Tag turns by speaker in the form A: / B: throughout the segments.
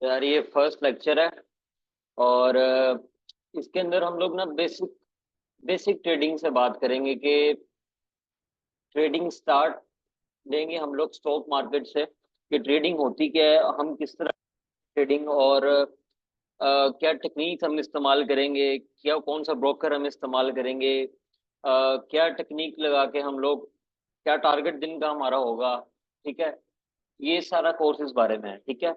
A: यार ये first lecture है। और इसके अंदर हम लोग ना बेसिक बेसिक ट्रेडिंग से बात करेंगे कि ट्रेडिंग स्टार्ट देंगे हम लोग स्टॉक मार्केट से कि ट्रेडिंग होती क्या है, हम किस तरह ट्रेडिंग और क्या टेक्निक हम इस्तेमाल करेंगे, क्या कौन सा ब्रोकर हम इस्तेमाल करेंगे, क्या टेक्निक लगा के हम लोग क्या टारगेट दिन का हमारा होगा। ठीक है, ये सारा कोर्स इस बारे में है। ठीक है,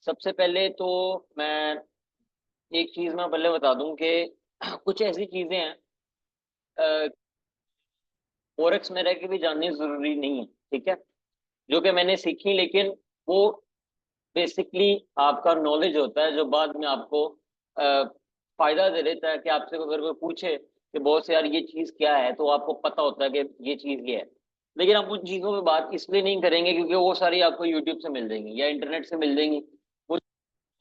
A: सबसे पहले तो मैं एक चीज मैं पहले बता दूं कि कुछ ऐसी चीजें हैं फोरेक्स में रह के भी जाननी जरूरी नहीं है। ठीक है, जो कि मैंने सीखी, लेकिन वो बेसिकली आपका नॉलेज होता है जो बाद में आपको अ, फायदा दे देता है कि आपसे अगर कोई पूछे कि बॉस यार ये चीज क्या है, तो आपको पता होता है कि ये चीज ये है। लेकिन हम उन चीजों पे बात इसलिए नहीं करेंगे क्योंकि वो सारी आपको यूट्यूब से मिल जाएंगी या इंटरनेट से मिल जाएंगी।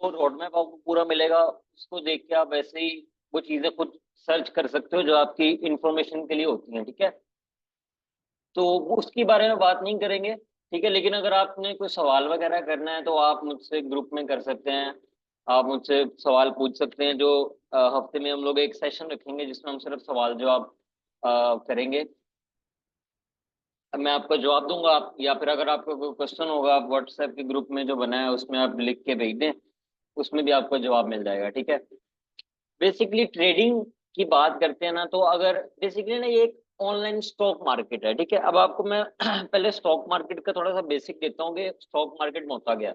A: वो रोड मैप आपको पूरा मिलेगा, उसको देख के आप वैसे ही वो चीजें खुद सर्च कर सकते हो जो आपकी इंफॉर्मेशन के लिए होती हैं। ठीक है, तो वो उसके बारे में बात नहीं करेंगे। ठीक है, लेकिन अगर आपने कोई सवाल वगैरह करना है तो आप मुझसे ग्रुप में कर सकते हैं। आप मुझसे सवाल पूछ सकते हैं। जो हफ्ते में हम लोग एक सेशन रखेंगे जिसमें हम सिर्फ सवाल जवाब करेंगे। अब मैं आपका जवाब दूंगा, आप या फिर अगर आपका कोई क्वेश्चन होगा आप व्हाट्सएप के ग्रुप में जो बना है उसमें आप लिख के भेज दें, उसमें भी आपको जवाब मिल जाएगा। ठीक है, बेसिकली ट्रेडिंग की बात करते हैं ना, तो अगर बेसिकली ना ये एक ऑनलाइन स्टॉक मार्केट है। ठीक है, अब आपको मैं पहले स्टॉक मार्केट का थोड़ा सा बेसिक देता हूँ कि स्टॉक मार्केट में होता गया।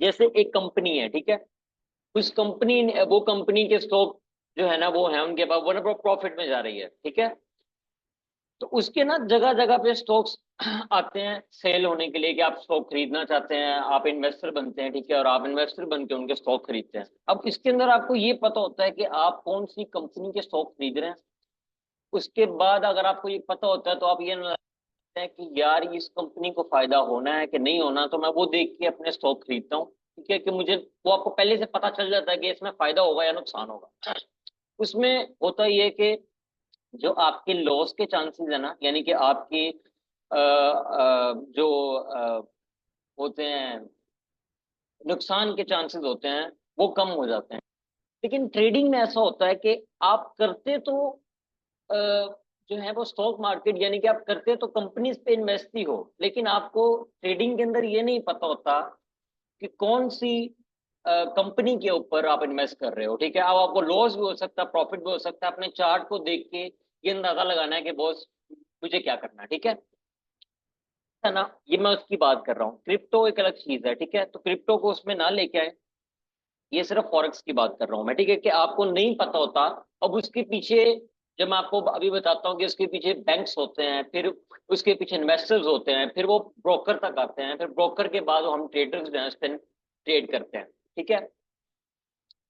A: जैसे एक कंपनी है, ठीक है, उस कंपनी वो कंपनी के स्टॉक जो है ना वो है उनके पास, वो ना प्रॉफिट में जा रही है। ठीक है, तो उसके ना जगह जगह पे स्टॉक्स आते हैं सेल होने के लिए कि आप स्टॉक खरीदना चाहते हैं, आप इन्वेस्टर बनते हैं। ठीक है, और आप इन्वेस्टर बन के उनके स्टॉक खरीदते हैं। अब इसके अंदर आपको ये पता होता है कि आप कौन सी कंपनी के स्टॉक खरीद रहे हैं। उसके बाद अगर आपको ये पता होता है तो आप ये लगता है कि यार इस कंपनी को फायदा होना है कि नहीं होना, तो मैं वो देख के अपने स्टॉक खरीदता हूँ। ठीक है, कि मुझे वो आपको पहले से पता चल जाता है कि इसमें फायदा होगा या नुकसान होगा। उसमें होता ये कि जो आपके लॉस के चांसेस है ना, यानी कि आपकी जो होते हैं नुकसान के चांसेस होते हैं, वो कम हो जाते हैं। लेकिन ट्रेडिंग में ऐसा होता है कि आप करते तो अ, जो है वो स्टॉक मार्केट यानी कि आप करते तो कंपनीज पे इन्वेस्ट ही हो, लेकिन आपको ट्रेडिंग के अंदर ये नहीं पता होता कि कौन सी कंपनी के ऊपर आप इन्वेस्ट कर रहे हो। ठीक है, अब आपको लॉस भी हो सकता है, प्रॉफिट भी हो सकता है। अपने चार्ट को देख के ये अंदाजा लगाना है कि बॉस मुझे क्या करना है। ठीक है ना, ये मैं उसकी बात कर रहा हूँ। क्रिप्टो एक अलग चीज है। ठीक है, तो क्रिप्टो को उसमें ना लेके आए, ये सिर्फ फॉरेक्स की बात कर रहा हूँ मैं। ठीक है, कि आपको नहीं पता होता। अब उसके पीछे जब मैं आपको अभी बताता हूँ कि उसके पीछे बैंक्स होते हैं, फिर उसके पीछे इन्वेस्टर्स होते हैं, फिर वो ब्रोकर तक आते हैं, फिर ब्रोकर के बाद हम ट्रेडर्स जो हैं उस पर ट्रेड करते हैं। ठीक है,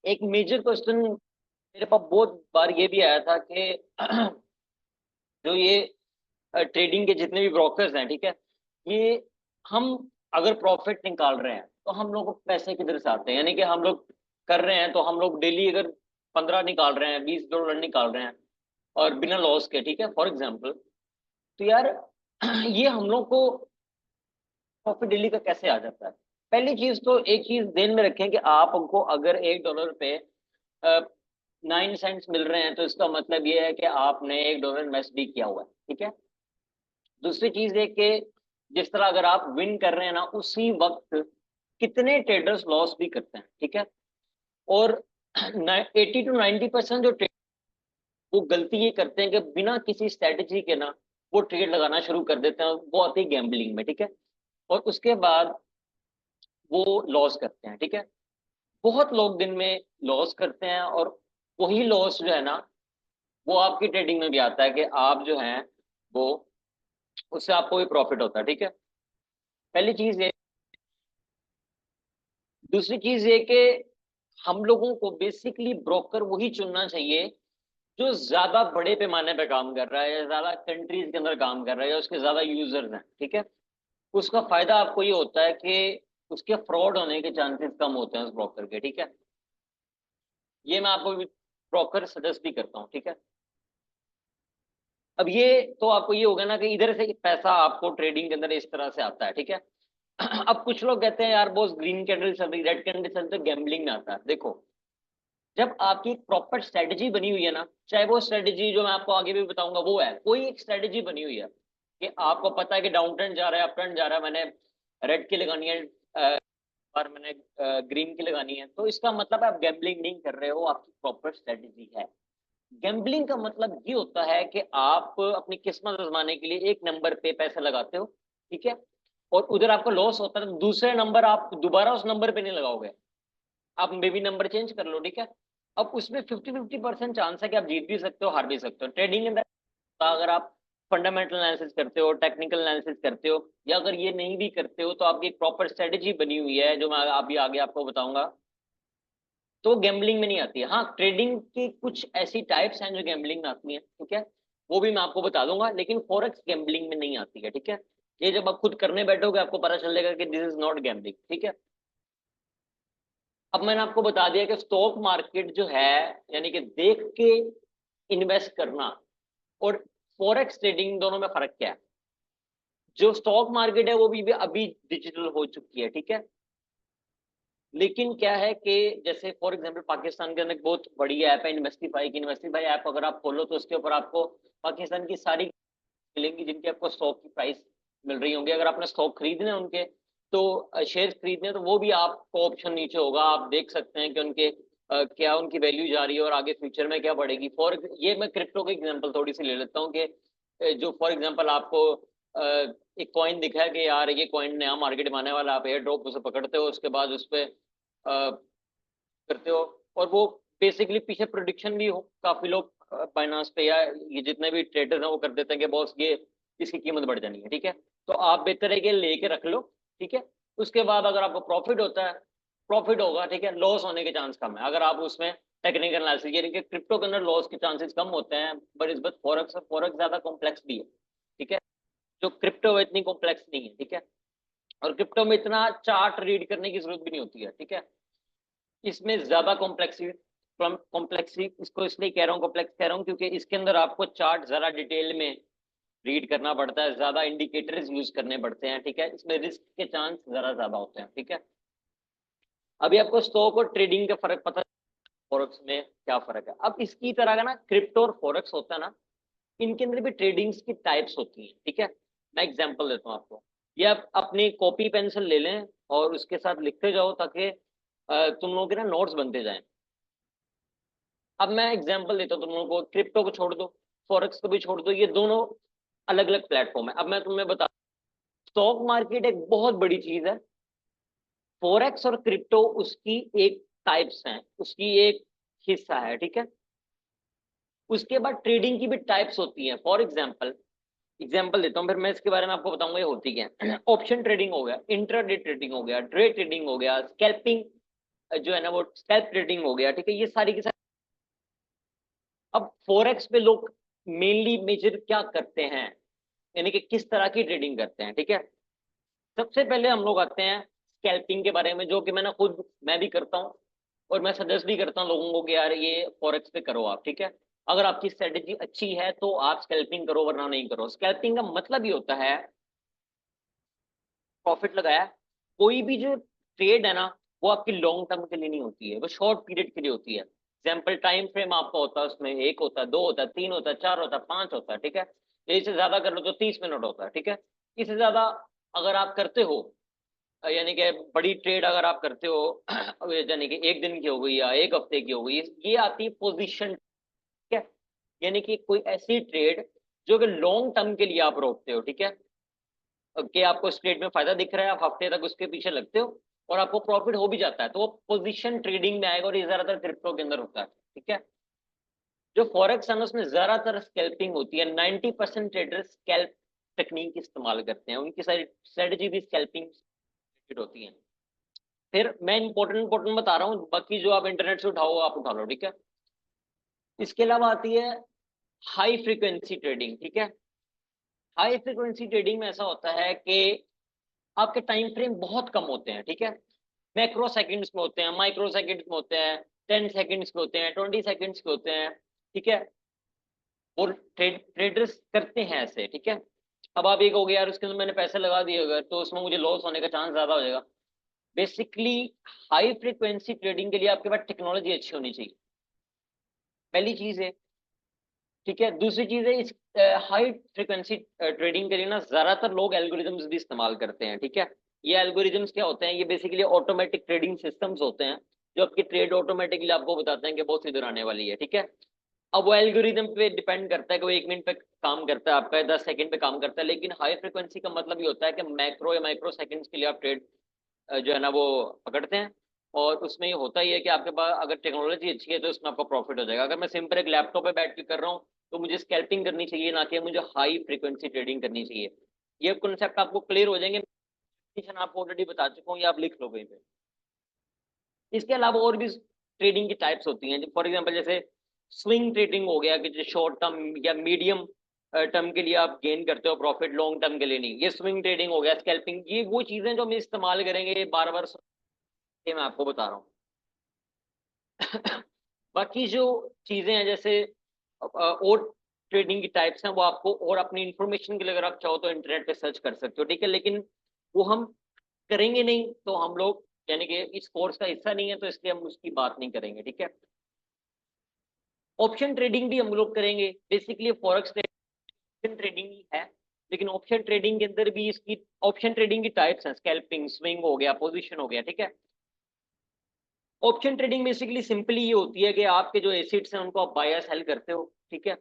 A: एक मेजर क्वेश्चन मेरे पास बहुत बार ये भी आया था कि जो ये ट्रेडिंग के जितने भी ब्रोकर्स हैं, ठीक है, ये हम अगर प्रॉफिट निकाल रहे हैं तो हम लोग को पैसे किधर से आते हैं। यानी कि हम लोग कर रहे हैं तो हम लोग डेली अगर 15 निकाल रहे हैं, $20 निकाल रहे हैं और बिना लॉस के, ठीक है, फॉर एग्जाम्पल, तो यार ये हम लोग को प्रॉफिट डेली का कैसे आ जाता है। पहली चीज तो एक चीज ध्यान में रखें कि आपको अगर $1 पे 9 सेंट्स मिल रहे हैं तो इसका मतलब ये है कि आपने $1 इन्वेस्ट भी किया हुआ है। ठीक है, दूसरी चीज है कि जिस तरह अगर आप विन कर रहे हैं ना, उसी वक्त कितने ट्रेडर्स लॉस भी करते हैं। ठीक है, और 80 to 90% जो ट्रेड वो गलती ये करते हैं कि बिना किसी स्ट्रेटेजी के ना वो ट्रेड लगाना शुरू कर देते हैं, वो आते हैं गैम्बलिंग में। ठीक है, और उसके बाद वो लॉस करते हैं। ठीक है, बहुत लोग दिन में लॉस करते हैं, और वही लॉस जो है ना वो आपकी ट्रेडिंग में भी आता है कि आप जो है वो उससे आपको भी प्रॉफिट होता है। ठीक है, पहली चीज ये। दूसरी चीज ये कि हम लोगों को बेसिकली ब्रोकर वही चुनना चाहिए जो ज्यादा बड़े पैमाने पे काम कर रहा है, या ज्यादा कंट्रीज के अंदर काम कर रहा है, या उसके ज्यादा यूजर्स हैं। ठीक है, उसका फायदा आपको ये होता है कि उसके फ्रॉड होने के चांसेस कम होते हैं उस ब्रोकर के। ठीक है, ये मैं आपको ब्रोकर सजेस्ट भी करता हूँ। ठीक है, अब ये तो आपको ये होगा ना कि इधर से पैसा आपको ट्रेडिंग के अंदर इस तरह से आता है। ठीक है, अब कुछ लोग कहते हैं यार बॉस ग्रीन कैंडल चल रही, रेड कैंडल चल रही, तो गैम्बलिंग में आता है। देखो, जब आपकी एक प्रॉपर स्ट्रेटेजी बनी हुई है ना, चाहे वो स्ट्रेटेजी जो मैं आपको आगे भी बताऊंगा वो है, कोई एक स्ट्रेटेजी बनी हुई है कि आपको पता है कि डाउन ट्रेंड जा रहा है, अप ट्रेंड जा रहा है, मैंने रेड की लगानी है और मैंने ग्रीन की लगानी है, तो इसका मतलब आप गैम्बलिंग नहीं कर रहे हो, आपकी प्रॉपर स्ट्रेटेजी है। गैम्बलिंग का मतलब ये होता है कि आप अपनी किस्मत आजमाने के लिए एक नंबर पे पैसा लगाते हो, ठीक है, और उधर आपको लॉस होता है, तो दूसरे नंबर आप दोबारा उस नंबर पे नहीं लगाओगे, आप मे भी नंबर चेंज कर लो, ठीक है। अब उसमें 50-50% चांस है कि आप जीत भी सकते हो, हार भी सकते हो। ट्रेडिंग के अंदर अगर आप फंडामेंटल एनालिसिस करते हो, टेक्निकल एनालिसिस करते हो, या अगर ये नहीं भी करते हो, तो आपकी एक प्रॉपर स्ट्रेटेजी बनी हुई है जो मैं अभी आगे आपको बताऊंगा, तो गैम्बलिंग में नहीं आती है। हाँ, ट्रेडिंग की कुछ ऐसी टाइप्स हैं जो गैम्बलिंग में आती हैं, ठीक है, वो भी मैं आपको बता दूंगा, लेकिन फॉरेक्स गैम्बलिंग में नहीं आती है, ठीक है। ये जब आप खुद करने बैठोगे आपको पता चलेगा कि दिस इज नॉट गैम्बलिंग, ठीक है। अब मैंने आपको बता दिया कि स्टॉक मार्केट जो है, यानी कि देख के इन्वेस्ट करना और फॉरेक्स ट्रेडिंग, दोनों में फर्क क्या है। जो स्टॉक मार्केट है वो भी अभी डिजिटल हो चुकी है, ठीक है, लेकिन क्या है कि जैसे फॉर एग्जांपल पाकिस्तान के अंदर एक बहुत बड़ी ऐप है इन्वेस्टिफाई की। इन्वेस्टिफाई ऐप अगर आप खोलो तो उसके ऊपर आपको पाकिस्तान की सारी मिलेंगी जिनकी आपको स्टॉक की प्राइस मिल रही होंगी। अगर आपने स्टॉक खरीदने हैं उनके, तो शेयर खरीदने हैं, तो वो भी आपको ऑप्शन नीचे होगा, आप देख सकते हैं कि उनके क्या उनकी वैल्यू जा रही है और आगे फ्यूचर में क्या बढ़ेगी। फॉर ये मैं क्रिप्टो की एग्जांपल थोड़ी सी ले लेता हूँ कि जो फॉर एग्जांपल आपको एक कॉइन दिखा है कि यार ये कॉइन नया मार्केट में आने वाला, आप एयर ड्रॉप उसे पकड़ते हो, उसके बाद उस पर करते हो, और वो बेसिकली पीछे प्रोडिक्शन भी हो, काफी लोग बाइनांस पे या ये जितने भी ट्रेडर हैं वो कर देते हैं कि बॉस ये इसकी कीमत बढ़ जानी है, ठीक है, तो आप बेहतर है कि लेके रख लो, ठीक है। उसके बाद अगर आपको प्रॉफिट होता है, प्रॉफिट होगा, ठीक है, लॉस होने के चांस कम है अगर आप उसमें टेक्निकल एनालिसिस, यानी कि क्रिप्टो के अंदर लॉस के चांसेस कम होते हैं बनिस्बत फॉरेक्स, फॉरेक्स ज्यादा कॉम्प्लेक्स भी है, ठीक है। जो क्रिप्टो है इतनी कॉम्प्लेक्स नहीं है, ठीक है, और क्रिप्टो में इतना चार्ट रीड करने की जरूरत भी नहीं होती है, ठीक है। इसमें ज्यादा कॉम्प्लेक्सी इसको इसलिए कह रहा हूँ, कॉम्प्लेक्स कह रहा हूँ क्योंकि इसके अंदर आपको चार्ट जरा डिटेल में रीड करना पड़ता है, ज्यादा इंडिकेटर्स यूज करने पड़ते हैं, ठीक है, इसमें रिस्क के चांस जरा ज्यादा होते हैं, ठीक है। अभी आपको स्टॉक और ट्रेडिंग का फर्क पता, फॉरेक्स में क्या फर्क है। अब इसकी तरह का ना क्रिप्टो और फॉरेक्स होता है ना, इनके अंदर भी ट्रेडिंग्स की टाइप्स होती हैं, ठीक है। मैं एग्जांपल देता हूँ आपको, ये आप अपनी कॉपी पेंसिल ले लें और उसके साथ लिखते जाओ ताकि तुम लोगों के ना नोट्स बनते जाएं। अब मैं एग्जांपल देता हूँ तुम लोगों को, क्रिप्टो को छोड़ दो, फॉरेक्स को भी छोड़ दो, ये दोनों अलग अलग प्लेटफॉर्म है। अब मैं तुम्हें बता, स्टॉक मार्केट एक बहुत बड़ी चीज है, फॉरेक्स और क्रिप्टो उसकी एक टाइप्स हैं, उसकी एक हिस्सा है, ठीक है। उसके बाद ट्रेडिंग की भी टाइप्स होती हैं। फॉर एग्जाम्पल, एग्जाम्पल देता हूँ, फिर मैं इसके बारे में आपको बताऊंगा ये होती क्या है। ऑप्शन ट्रेडिंग हो गया, इंट्राडे ट्रेडिंग हो गया, डे ट्रेडिंग हो गया, स्कैल्पिंग जो है ना वो स्कैल्प ट्रेडिंग हो गया, ठीक है, ये सारी की सारी। अब फॉरेक्स पे लोग मेनली मेजर क्या करते हैं, यानी कि किस तरह की ट्रेडिंग करते हैं, ठीक है। सबसे पहले हम लोग आते हैं स्कैल्पिंग के बारे में, जो कि मैं भी करता हूँ और मैं सजेस्ट भी करता हूँ लोगों को कि यार ये फॉरेक्स पे करो आप, ठीक है। अगर आपकी स्ट्रेटेजी अच्छी है तो आप स्कैल्पिंग करो, वरना नहीं करो। स्कैल्पिंग का मतलब ये होता है प्रॉफिट लगाया। कोई भी जो ट्रेड है ना, वो आपकी लॉन्ग टर्म के लिए नहीं होती है, वो शॉर्ट पीरियड के लिए होती है। एग्जाम्पल टाइम फ्रेम आपका होता है, उसमें एक होता है, दो होता है, तीन होता है, चार होता है, पांच होता है, ठीक है। इससे ज्यादा कर लो तो 30 मिनट होता है, ठीक है। इससे ज्यादा अगर आप करते हो, यानी कि बड़ी ट्रेड अगर आप करते हो यानी कि एक दिन की हो गई या एक हफ्ते की हो गई, ये आती है पोजीशन, ठीक है। यानी कि कोई ऐसी ट्रेड जो कि लॉन्ग टर्म के लिए आप रोकते हो, ठीक है, कि आपको इस ट्रेड में फायदा दिख रहा है, आप हफ्ते तक उसके पीछे लगते हो और आपको प्रॉफिट हो भी जाता है, तो वो पोजीशन ट्रेडिंग में आएगा, और ये ज्यादातर क्रिप्टो के अंदर होता है, ठीक है। जो फॉरेक्स है ना, उसमें ज्यादातर स्कैल्पिंग होती है, 90% ट्रेडर स्कैल्प टेक्निक इस्तेमाल करते हैं, उनकी सारी स्ट्रेटेजी भी स्कैल्पिंग होती है। फिर मैं इंपॉर्टेंट इंपॉर्टेंट बता रहा हूँ, बाकी जो आप इंटरनेट से उठाओ आप उठा लो, ठीक है। इसके अलावा आती है हाई फ्रीक्वेंसी ट्रेडिंग, ठीक है। हाई फ्रीक्वेंसी ट्रेडिंग में ऐसा होता है कि आपके टाइम फ्रेम बहुत कम होते हैं, ठीक है। मैक्रो सेकंड्स में होते हैं, माइक्रो सेकंड्स में होते हैं, 10 सेकंड्स के होते हैं, 20 सेकंड्स के होते हैं, ठीक है। और ट्रेडर्स करते हैं ऐसे, ठीक है। अब आप ये कहोगे यार उसके अंदर मैंने पैसे लगा दिए अगर, तो उसमें मुझे लॉस होने का चांस ज्यादा हो जाएगा। बेसिकली हाई फ्रिक्वेंसी ट्रेडिंग के लिए आपके पास टेक्नोलॉजी अच्छी होनी चाहिए, पहली चीज है। ठीक है, दूसरी चीज है, इस हाई फ्रिक्वेंसी ट्रेडिंग के लिए ना ज्यादातर लोग एल्गोरिदम्स भी इस्तेमाल करते हैं। ठीक है, ये एल्गोरिदम्स क्या होते हैं, ये बेसिकली ऑटोमेटिक ट्रेडिंग सिस्टम्स होते हैं जो आपकी ट्रेड ऑटोमेटिकली आपको बताते हैं कि बहुत इधर आने वाली है। ठीक है, अब वो एल्गोरिदम पे डिपेंड करता है कि वो 1 मिनट पे काम करता है आपका, 10 सेकंड पे काम करता है। लेकिन हाई फ्रिक्वेंसी का मतलब ये होता है कि मैक्रो या माइक्रो सेकंड्स के लिए आप ट्रेड जो है ना वो पकड़ते हैं। और उसमें ये होता ही है कि आपके पास अगर टेक्नोलॉजी अच्छी है तो उसमें आपका प्रॉफिट हो जाएगा। अगर मैं सिंपल एक लैपटॉप पे बैठ के कर रहा हूँ तो मुझे स्कैल्पिंग करनी चाहिए, ना कि मुझे हाई फ्रिक्वेंसी ट्रेडिंग करनी चाहिए। ये कॉन्सेप्ट आपको क्लियर हो जाएंगे, आपको ऑलरेडी बता चुका हूँ, ये आप लिख लो कहीं पे। इसके अलावा और भी ट्रेडिंग की टाइप्स होती हैं, फॉर एग्जांपल जैसे स्विंग ट्रेडिंग हो गया कि जो शॉर्ट टर्म या मीडियम टर्म के लिए आप गेन करते हो प्रॉफिट, लॉन्ग टर्म के लिए नहीं। ये स्विंग ट्रेडिंग हो गया, स्कैल्पिंग, ये वो चीजें जो हम इस्तेमाल करेंगे बार बार, ये मैं आपको बता रहा हूँ। बाकी जो चीजें हैं जैसे और ट्रेडिंग की टाइप्स हैं वो आपको और अपनी इंफॉर्मेशन के लिए अगर आप चाहो तो इंटरनेट पे सर्च कर सकते हो। ठीक है, लेकिन वो हम करेंगे नहीं, तो हम लोग यानी कि इस कोर्स का हिस्सा नहीं है, तो इसलिए हम उसकी बात नहीं करेंगे। ठीक है, ऑप्शन ट्रेडिंग भी हम लोग करेंगे। बेसिकली फॉरेक्स ऑप्शन ट्रेडिंग ही है, लेकिन ऑप्शन ट्रेडिंग के अंदर भी इसकी ऑप्शन ट्रेडिंग की टाइप्स हैं, स्कैल्पिंग, स्विंग हो गया, पोजीशन हो गया। ठीक है, ऑप्शन ट्रेडिंग बेसिकली सिंपली ये होती है कि आपके जो एसेट्स हैं उनको आप बाय या सेल करते हो। ठीक है,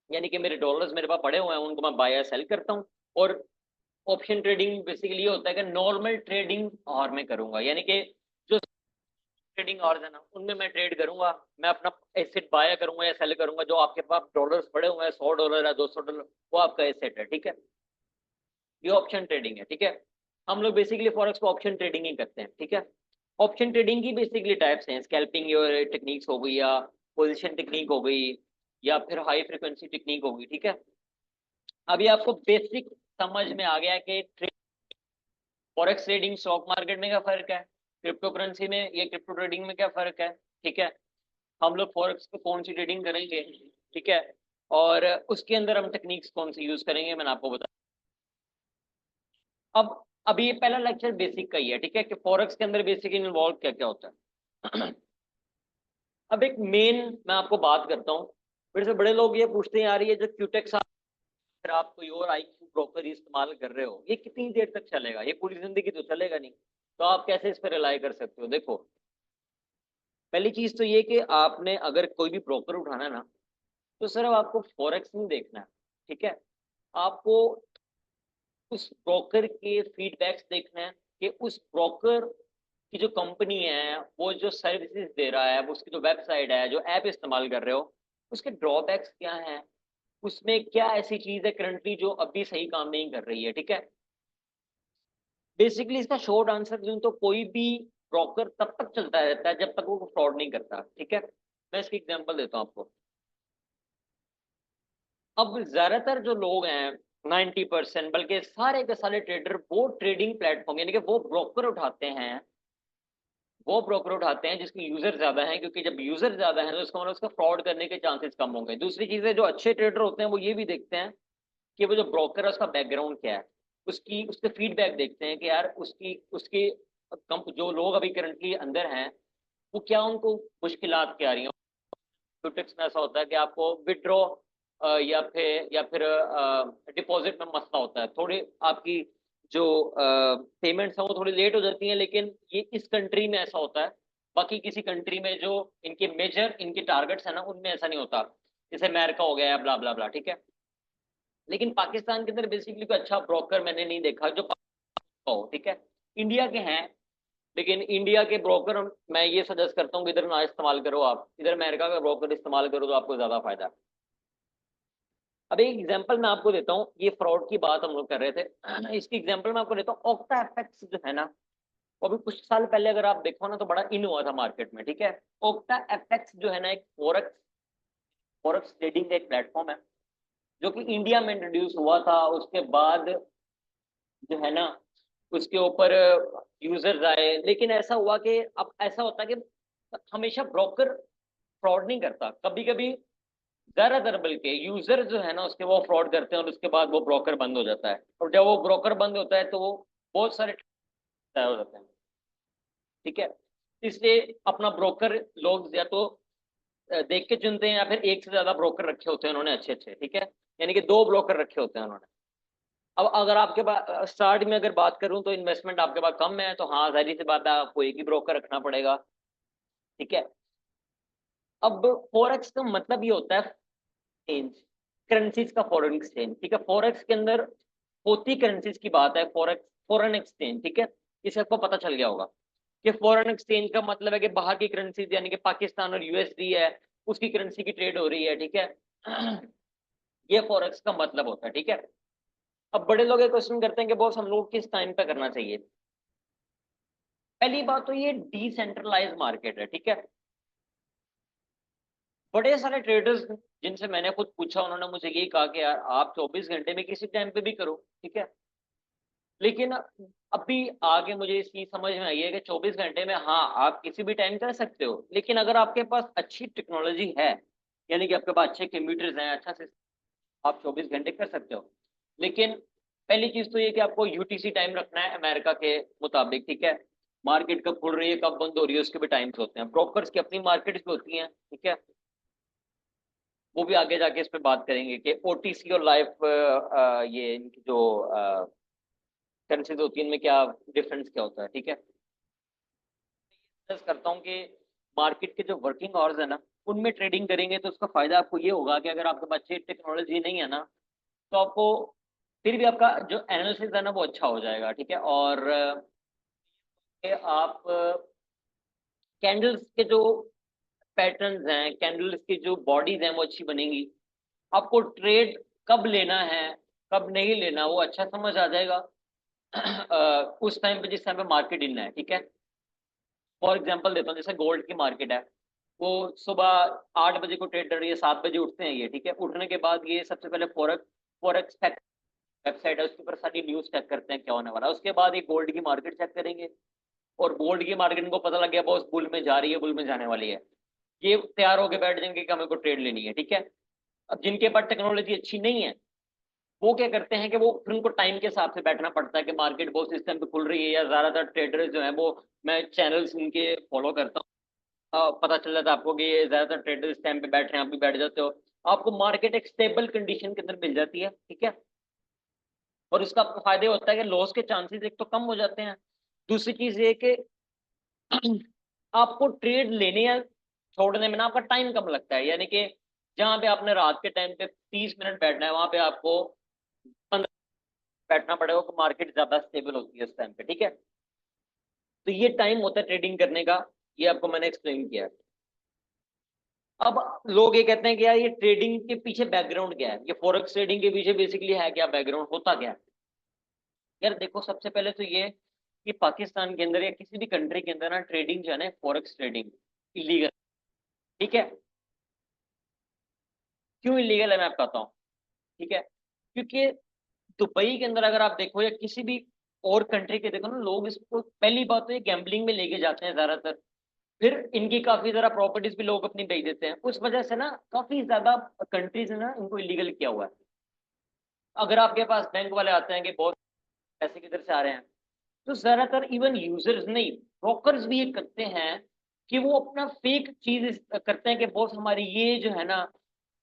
A: यानी कि मेरे डॉलर्स मेरे पास पड़े हुए हैं, उनको मैं बाय या सेल करता हूँ। और ऑप्शन ट्रेडिंग बेसिकली ये होता है कि नॉर्मल ट्रेडिंग और मैं करूंगा, यानी कि जो ट्रेडिंग आवर्स है ना उनमें मैं ट्रेड करूंगा, मैं अपना एसेट बाय करूंगा या सेल करूंगा। जो आपके पास डॉलर्स पड़े हुए हैं, $100 है, $200, वो आपका एसेट है। ठीक है, ये ऑप्शन ट्रेडिंग है। ठीक है, हम लोग बेसिकली फॉरेक्स को ऑप्शन ट्रेडिंग ही करते हैं। ठीक है, ऑप्शन ट्रेडिंग की बेसिकली टाइप्स हैं, स्कैल्पिंग और टेक्निक्स हो गई, या पोजीशन टेक्निक हो गई, या फिर हाई फ्रिक्वेंसी टेक्निक हो गई। ठीक है, अभी आपको बेसिक समझ में आ गया कि फॉरेक्स ट्रेडिंग स्टॉक मार्केट में क्या फर्क है, क्रिप्टो करेंसी में, ये क्रिप्टो ट्रेडिंग में क्या फर्क है। ठीक है, हम लोग फॉरेक्स पे कौन सी ट्रेडिंग करेंगे। ठीक है, और उसके अंदर हम टेक्निक्स कौन सी यूज करेंगे, मैंने आपको बताया। अब अभी ये पहला लेक्चर बेसिक का ही है। ठीक है, कि फॉरेक्स के अंदर बेसिक इन्वॉल्व क्या क्या होता है। अब एक मेन मैं आपको बात करता हूँ। मेरे से बड़े लोग ये पूछते हैं यार ये जो क्यूटेक्स फिर आप कोई और आईक्यू ब्रोकर इस्तेमाल कर रहे हो, ये कितनी देर तक चलेगा, ये पूरी जिंदगी तो चलेगा नहीं। तो आप कैसे इस पर रिलाई कर सकते हो। देखो, पहली चीज तो ये कि आपने अगर कोई भी ब्रोकर उठाना है ना, तो सिर्फ आपको फॉरेक्स नहीं देखना है। ठीक है, आपको उस ब्रोकर के फीडबैक्स देखना है कि उस ब्रोकर की जो कंपनी है वो जो सर्विसेज दे रहा है, वो उसकी जो वेबसाइट है, जो ऐप इस्तेमाल कर रहे हो, उसके ड्रॉबैक्स क्या हैं, उसमें क्या ऐसी चीज है करंटली जो अभी सही काम नहीं कर रही है। ठीक है, बेसिकली इसका शॉर्ट आंसर दूं तो कोई भी ब्रोकर तब तक चलता रहता है जब तक वो फ्रॉड नहीं करता। ठीक है, मैं इसकी एग्जांपल देता हूँ आपको। अब ज्यादातर जो लोग हैं, 90% बल्कि सारे के सारे ट्रेडर, वो ट्रेडिंग प्लेटफॉर्म यानी कि वो ब्रोकर उठाते हैं जिसके यूजर ज्यादा हैं, क्योंकि जब यूजर ज्यादा है तो इसका मतलब उसका फ्रॉड करने के चांसेस कम होंगे। दूसरी चीज है, जो अच्छे ट्रेडर होते हैं वो ये भी देखते हैं कि वो जो ब्रोकर है उसका बैकग्राउंड क्या है, उसकी उसके फीडबैक देखते हैं कि यार उसकी उसके जो लोग अभी करंटली अंदर हैं वो क्या उनको मुश्किलात क्या आ रही हैं। क्यूटेक्स में ऐसा होता है कि आपको विड्रॉ या फिर डिपॉजिट में मसला होता है, थोड़ी आपकी जो पेमेंट्स हैं वो थोड़ी लेट हो जाती हैं, लेकिन ये इस कंट्री में ऐसा होता है। बाकी किसी कंट्री में जो इनके टारगेट्स है ना उनमें ऐसा नहीं होता, जैसे अमेरिका हो गया, ब्ला ब्ला ब्ला। ठीक है, लेकिन पाकिस्तान के अंदर बेसिकली कोई अच्छा ब्रोकर मैंने नहीं देखा जो हो। ठीक है, इंडिया के हैं, लेकिन इंडिया के ब्रोकर मैं ये सजेस्ट करता हूँ कि इधर ना इस्तेमाल करो, आप इधर अमेरिका का ब्रोकर इस्तेमाल करो तो आपको ज्यादा फायदा है। अब एक एग्जांपल मैं आपको देता हूँ, ये फ्रॉड की बात हम लोग कर रहे थे, इसकी एग्जांपल मैं आपको देता हूँ। ऑक्टा एफएक्स जो है ना, वो अभी कुछ साल पहले अगर आप देखो ना तो बड़ा इन हुआ था मार्केट में। ठीक है, ऑक्टा एफएक्स जो है ना एक फॉरेक्स फॉरेक्स ट्रेडिंग का एक प्लेटफॉर्म है जो कि इंडिया में इंट्रोड्यूस हुआ था। उसके बाद जो है ना उसके ऊपर यूजर्स आए, लेकिन ऐसा हुआ कि अब ऐसा होता है कि हमेशा ब्रोकर फ्रॉड नहीं करता, कभी कभी ज्यादातर बल्कि यूजर जो है ना उसके वो फ्रॉड करते हैं और उसके बाद वो ब्रोकर बंद हो जाता है, और जब वो ब्रोकर बंद होता है तो वो बहुत सारे हो जाते हैं। ठीक है, इसलिए अपना ब्रोकर लोग या तो देख के चुनते हैं, या फिर एक से ज्यादा ब्रोकर रखे होते हैं उन्होंने अच्छे अच्छे। ठीक है, यानी कि दो ब्रोकर रखे होते हैं उन्होंने। अब अगर आपके पास स्टार्ट में अगर बात करूं तो इन्वेस्टमेंट आपके पास कम है, तो हाँ जाहिर सी बात है आपको एक ही ब्रोकर रखना पड़ेगा। ठीक है, अब फॉरेक्स का मतलब ये होता है एक्सचेंज, करेंसीज का फॉरेन एक्सचेंज। ठीक है, फॉरेक्स के अंदर होती करेंसीज की बात है, फॉरेक्स फॉरेन एक्सचेंज। ठीक है, इसे आपको पता चल गया होगा कि फॉरेन एक्सचेंज का मतलब है कि बाहर की करेंसीज, यानी कि पाकिस्तान और यूएसडी है, उसकी करेंसी की ट्रेड हो रही है। ठीक है, ये फॉरेक्स का मतलब होता है। ठीक है, अब बड़े लोग ये क्वेश्चन करते हैं कि बॉस हम लोग किस टाइम पे करना चाहिए। पहली बात तो ये डिसेंट्रलाइज मार्केट है। ठीक है, बड़े सारे ट्रेडर्स जिनसे मैंने खुद पूछा उन्होंने मुझे यही कहा कि यार आप 24 घंटे में किसी टाइम पे भी करो। ठीक है, लेकिन अभी आगे मुझे इस चीज समझ में आई है कि 24 घंटे में हाँ आप किसी भी टाइम कर सकते हो, लेकिन अगर आपके पास अच्छी टेक्नोलॉजी है, यानी कि आपके पास अच्छे कंप्यूटर्स हैं, अच्छा से आप 24 घंटे कर सकते हो। लेकिन पहली चीज तो ये कि आपको यूटीसी टाइम रखना है अमेरिका के मुताबिक। ठीक है, मार्केट कब खुल रही है कब बंद हो रही है उसके भी टाइम्स होते हैं, ब्रोकर्स की अपनी मार्केट्स भी होती हैं। ठीक है, वो भी आगे जाके इस पे बात करेंगे कि ओटीसी और लाइव ये इनकी जो करेंसीज होती है इनमें क्या डिफरेंस क्या होता है। ठीक है, सजेस्ट करता हूँ कि मार्केट के जो वर्किंग आवर्स है ना उनमें ट्रेडिंग करेंगे तो उसका फायदा आपको ये होगा कि अगर आपके पास अच्छी टेक्नोलॉजी नहीं है ना तो आपको फिर भी आपका जो एनालिसिस है ना वो अच्छा हो जाएगा। ठीक है, और आप कैंडल्स के जो पैटर्न्स हैं, कैंडल्स की जो बॉडीज हैं वो अच्छी बनेंगी। आपको ट्रेड कब लेना है कब नहीं लेना वो अच्छा समझ आ जाएगा उस टाइम पे जिस टाइम पे मार्केट इन है। ठीक है, फॉर एग्जांपल देता हूँ, जैसे गोल्ड की मार्केट है, वो सुबह 8 बजे को ट्रेड कर रही है, 7 बजे उठते हैं ये। ठीक है, उठने के बाद ये सबसे पहले फॉरेक्स फॉरेक्स वेबसाइट है उसके ऊपर सारी न्यूज चेक करते हैं क्या होने वाला है, उसके बाद ये गोल्ड की मार्केट चेक करेंगे, और गोल्ड की मार्केट को पता लग गया बहुत बुल में जा रही है बुल में जाने वाली है, ये तैयार होकर बैठ जाएंगे कि हमें को ट्रेड लेनी है। ठीक है, अब जिनके पास टेक्नोलॉजी अच्छी नहीं है वो क्या करते हैं कि वो फिर उनको टाइम के हिसाब से बैठना पड़ता है कि मार्केट बहुत इस टाइम पे खुल रही है, या ज्यादातर ट्रेडर्स जो है वो, मैं चैनल्स इनके फॉलो करता हूँ, पता चल जाता है आपको कि ये ज्यादातर ट्रेडर इस टाइम पे बैठ रहे हैं, आप भी बैठ जाते हो, आपको मार्केट एक स्टेबल कंडीशन के अंदर मिल जाती है। ठीक है, और इसका आपको फायदा होता है कि लॉस के चांसेस एक तो कम हो जाते हैं, दूसरी चीज ये कि आपको ट्रेड लेने या छोड़ने में ना आपका टाइम कम लगता है, यानी कि जहां पे आपने रात के टाइम पे 30 मिनट बैठना है वहां पे आपको 15 बैठना पड़ेगा, तो मार्केट ज्यादा स्टेबल होती है उस टाइम पे। ठीक है, तो ये टाइम होता है ट्रेडिंग करने का, ये आपको मैंने एक्सप्लेन किया है। अब लोग ये कहते हैं कि यार ये ट्रेडिंग के पीछे बैकग्राउंड क्या है, ये फॉरेक्स ट्रेडिंग के पीछे बेसिकली है क्या, बैकग्राउंड होता क्या है। यार देखो, सबसे पहले तो ये कि पाकिस्तान के अंदर या किसी भी कंट्री के अंदर ना ट्रेडिंग जो है ना फॉरेक्स ट्रेडिंग इलीगल। ठीक है, क्यों इलीगल है मैं आपको बताता हूँ। ठीक है, क्योंकि दुबई के अंदर अगर आप देखो या किसी भी और कंट्री के देखो ना, लोग इसको पहली बात तो ये गैम्बलिंग में लेके जाते हैं ज्यादातर, फिर इनकी काफी ज्यादा प्रॉपर्टीज भी लोग अपनी बेच देते हैं, उस वजह से ना काफी ज्यादा कंट्रीज ने ना इनको इलीगल किया हुआ है। अगर आपके पास बैंक वाले आते हैं कि बहुत पैसे किधर से आ रहे हैं, तो ज्यादातर इवन यूजर्स नहीं, ब्रोकर्स भी ये करते हैं कि वो अपना फेक चीज करते हैं कि बॉस हमारी ये जो है ना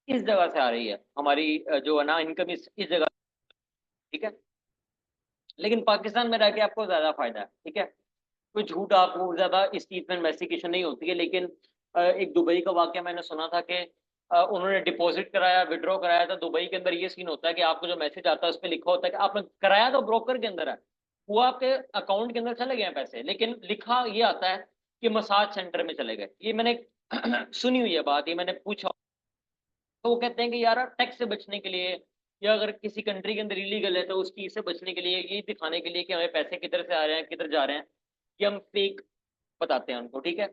A: इस जगह से आ रही है, हमारी जो है ना इनकम इस जगह। ठीक है, लेकिन पाकिस्तान में रह के आपको ज्यादा फायदा है। ठीक है, कोई झूठ आपको ज्यादा इस चीज में इन्वेस्टिगेशन नहीं होती है, लेकिन एक दुबई का वाकया मैंने सुना था कि उन्होंने डिपॉजिट कराया विड्रॉ कराया था, दुबई के अंदर ये सीन होता है कि आपको जो मैसेज आता है उस पर लिखा होता है कि आपने कराया तो ब्रोकर के अंदर है, वो आपके अकाउंट के अंदर चले गए हैं पैसे, लेकिन लिखा ये आता है कि मसाज सेंटर में चले गए। ये मैंने सुनी हुई है बात, ये मैंने पूछा, तो वो कहते हैं कि यार टैक्स से बचने के लिए, या अगर किसी कंट्री के अंदर इलीगल है तो उस चीज से बचने के लिए, ये दिखाने के लिए कि हमें पैसे किधर से आ रहे हैं किधर जा रहे हैं, कि हम फेक बताते हैं उनको। ठीक है,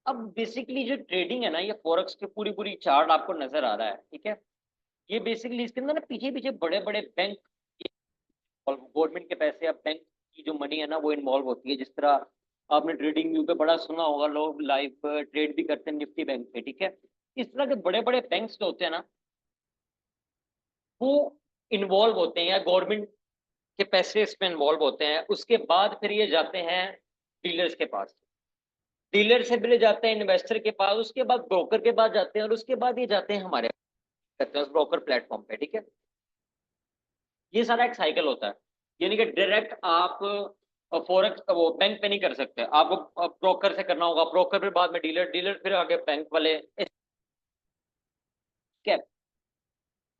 A: अब बेसिकली जो ट्रेडिंग है ना ये फॉरेक्स की पूरी पूरी चार्ट आपको नजर आ रहा है। ठीक है, ये बेसिकली इसके अंदर ना पीछे पीछे बड़े बड़े बैंक, गवर्नमेंट के पैसे या बैंक की जो मनी है ना वो इन्वॉल्व होती है, जिस तरह आपने ट्रेडिंग व्यू पे बड़ा सुना होगा, लोग लाइव ट्रेड भी करते हैं निफ्टी बैंक पे। ठीक है, इस तरह के बड़े बड़े बैंक्स जो होते हैं ना, वो इन्वॉल्व होते हैं या गवर्नमेंट के पैसे इसमें इन्वॉल्व होते हैं। उसके बाद फिर ये जाते हैं डीलर्स के पास, डीलर से फिर जाते हैं इन्वेस्टर के पास, उसके बाद ब्रोकर के पास जाते हैं, और उसके बाद ये जाते हैं हमारे करते हैं उस ब्रोकर प्लेटफॉर्म पे। ठीक है, ये सारा एक साइकिल होता है। यानी कि डायरेक्ट आप फॉरेक्स वो बैंक पे नहीं कर सकते, आपको ब्रोकर से करना होगा, ब्रोकर फिर बाद में डीलर, डीलर फिर आगे बैंक वाले। क्या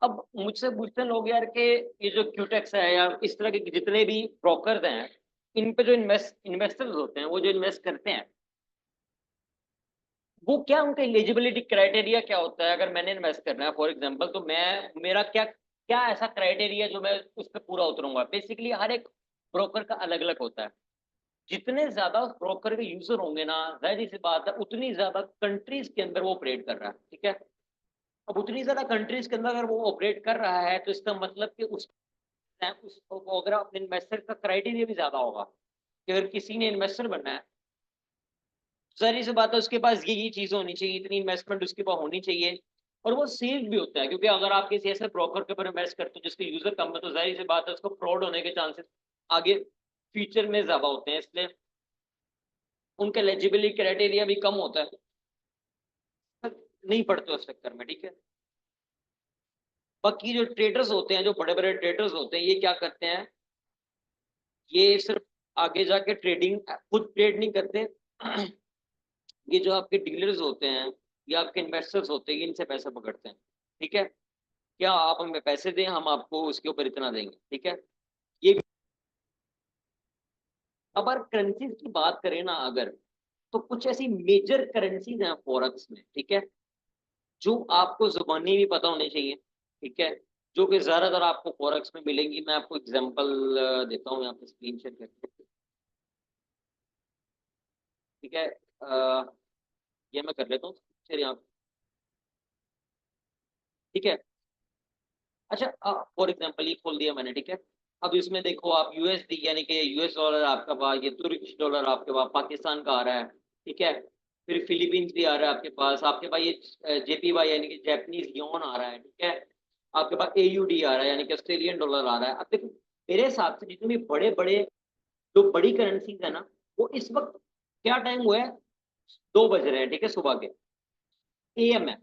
A: अब मुझसे पूछते हैं लोग यार कि ये जो क्यूटेक्स है या इस तरह के जितने भी ब्रोकर्स हैं, इन पे जो इन्वेस्टर्स होते हैं, वो जो इन्वेस्ट करते हैं, वो क्या उनका एलिजिबिलिटी क्राइटेरिया क्या होता है? अगर मैंने इन्वेस्ट करना है फॉर एग्जांपल, तो मैं मेरा क्या क्या ऐसा क्राइटेरिया जो मैं उस पर पूरा उतरूंगा? बेसिकली हर एक ब्रोकर का अलग अलग होता है। जितने ज्यादा उस ब्रोकर के यूजर होंगे ना, जाहिर सी बात है उतनी ज्यादा कंट्रीज के अंदर वो ऑपरेट कर रहा है। ठीक है, अब उतनी ज्यादा कंट्रीज के अंदर अगर वो ऑपरेट कर रहा है, तो इसका मतलब कि अगर अपने इन्वेस्टर का क्राइटेरिया भी ज्यादा होगा कि अगर किसी ने इन्वेस्टर बनना है, जाहिर सी बात है उसके पास ये चीज होनी चाहिए, इतनी इन्वेस्टमेंट उसके पास होनी चाहिए, और वो सेफ भी होता है। क्योंकि अगर आप किसी ऐसे ब्रोकर के ऊपर इन्वेस्ट करते हो जिसके यूजर कम है, तो जाहिर सी बात है उसको फ्रॉड होने के चांसेस आगे फ्यूचर में ज्यादा होते हैं, इसलिए उनका एलिजिबिलिटी क्राइटेरिया भी कम होता है, नहीं पड़ते उस चक्कर में। ठीक है, बाकी जो ट्रेडर्स होते हैं, जो बड़े बड़े ट्रेडर्स होते हैं, ये क्या करते हैं, ये सिर्फ आगे जाके ट्रेडिंग खुद ट्रेड नहीं करते। ये जो आपके डीलर्स होते हैं या आपके इन्वेस्टर्स होते हैं, इनसे पैसे पकड़ते हैं। ठीक है, क्या आप हमें पैसे दें, हम आपको उसके ऊपर इतना देंगे। ठीक है, ये अब अगर करेंसीज की बात करें ना अगर, तो कुछ ऐसी मेजर करेंसीज हैं फॉरेक्स में, ठीक है, जो आपको जुबानी भी पता होनी चाहिए। ठीक है, जो कि ज्यादातर आपको फॉरेक्स में मिलेंगी। मैं आपको एग्जांपल देता हूँ यहाँ पे स्क्रीन शेयर करके। ठीक है, ये मैं कर लेता हूँ शेयर यहाँ पे। ठीक है, अच्छा फॉर एग्जांपल ये खोल दिया मैंने। ठीक है, अब इसमें देखो आप यूएसडी यानी कि यूएस डॉलर आपका पास, ये तुर्किश डॉलर आपके पास पाकिस्तान का आ रहा है। ठीक है, फिर फिलीपींस भी आ रहा है आपके पास ये जेपीवाई यानी कि जापानीज योन आ रहा है। ठीक है, आपके पास एयूडी आ रहा है यानी कि ऑस्ट्रेलियन डॉलर आ रहा है। अब देखो मेरे हिसाब से जितने भी बड़े बड़े जो बड़ी करेंसीज है ना, वो इस वक्त क्या टाइम हुआ है, 2 बज रहे हैं। ठीक है, सुबह के AM है।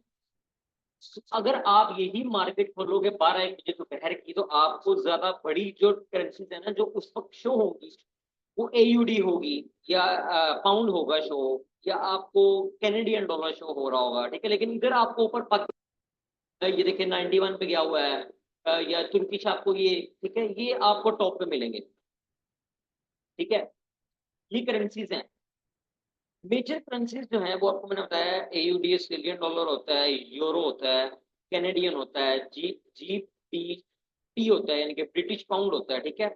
A: अगर आप यही मार्केट खोलोगे 12-1 बजे दोपहर की, तो आपको ज्यादा बड़ी जो करेंसीज है ना जो उस वक्त शो होगी, वो AUD होगी, या पाउंड होगा शो, या आपको कैनेडियन डॉलर शो हो रहा होगा। ठीक है, लेकिन इधर आपको ऊपर ये देखिए 91 पे गया हुआ है, या तुर्किश आपको ये, ठीक है, ये आपको टॉप पे मिलेंगे। ठीक है, ये करेंसीज हैं। मेजर करेंसीज जो है वो आपको मैंने बताया, AUD ऑस्ट्रेलियन डॉलर होता है, यूरो होता है, कैनेडियन होता है, GBP होता है यानी कि ब्रिटिश पाउंड होता है। ठीक है,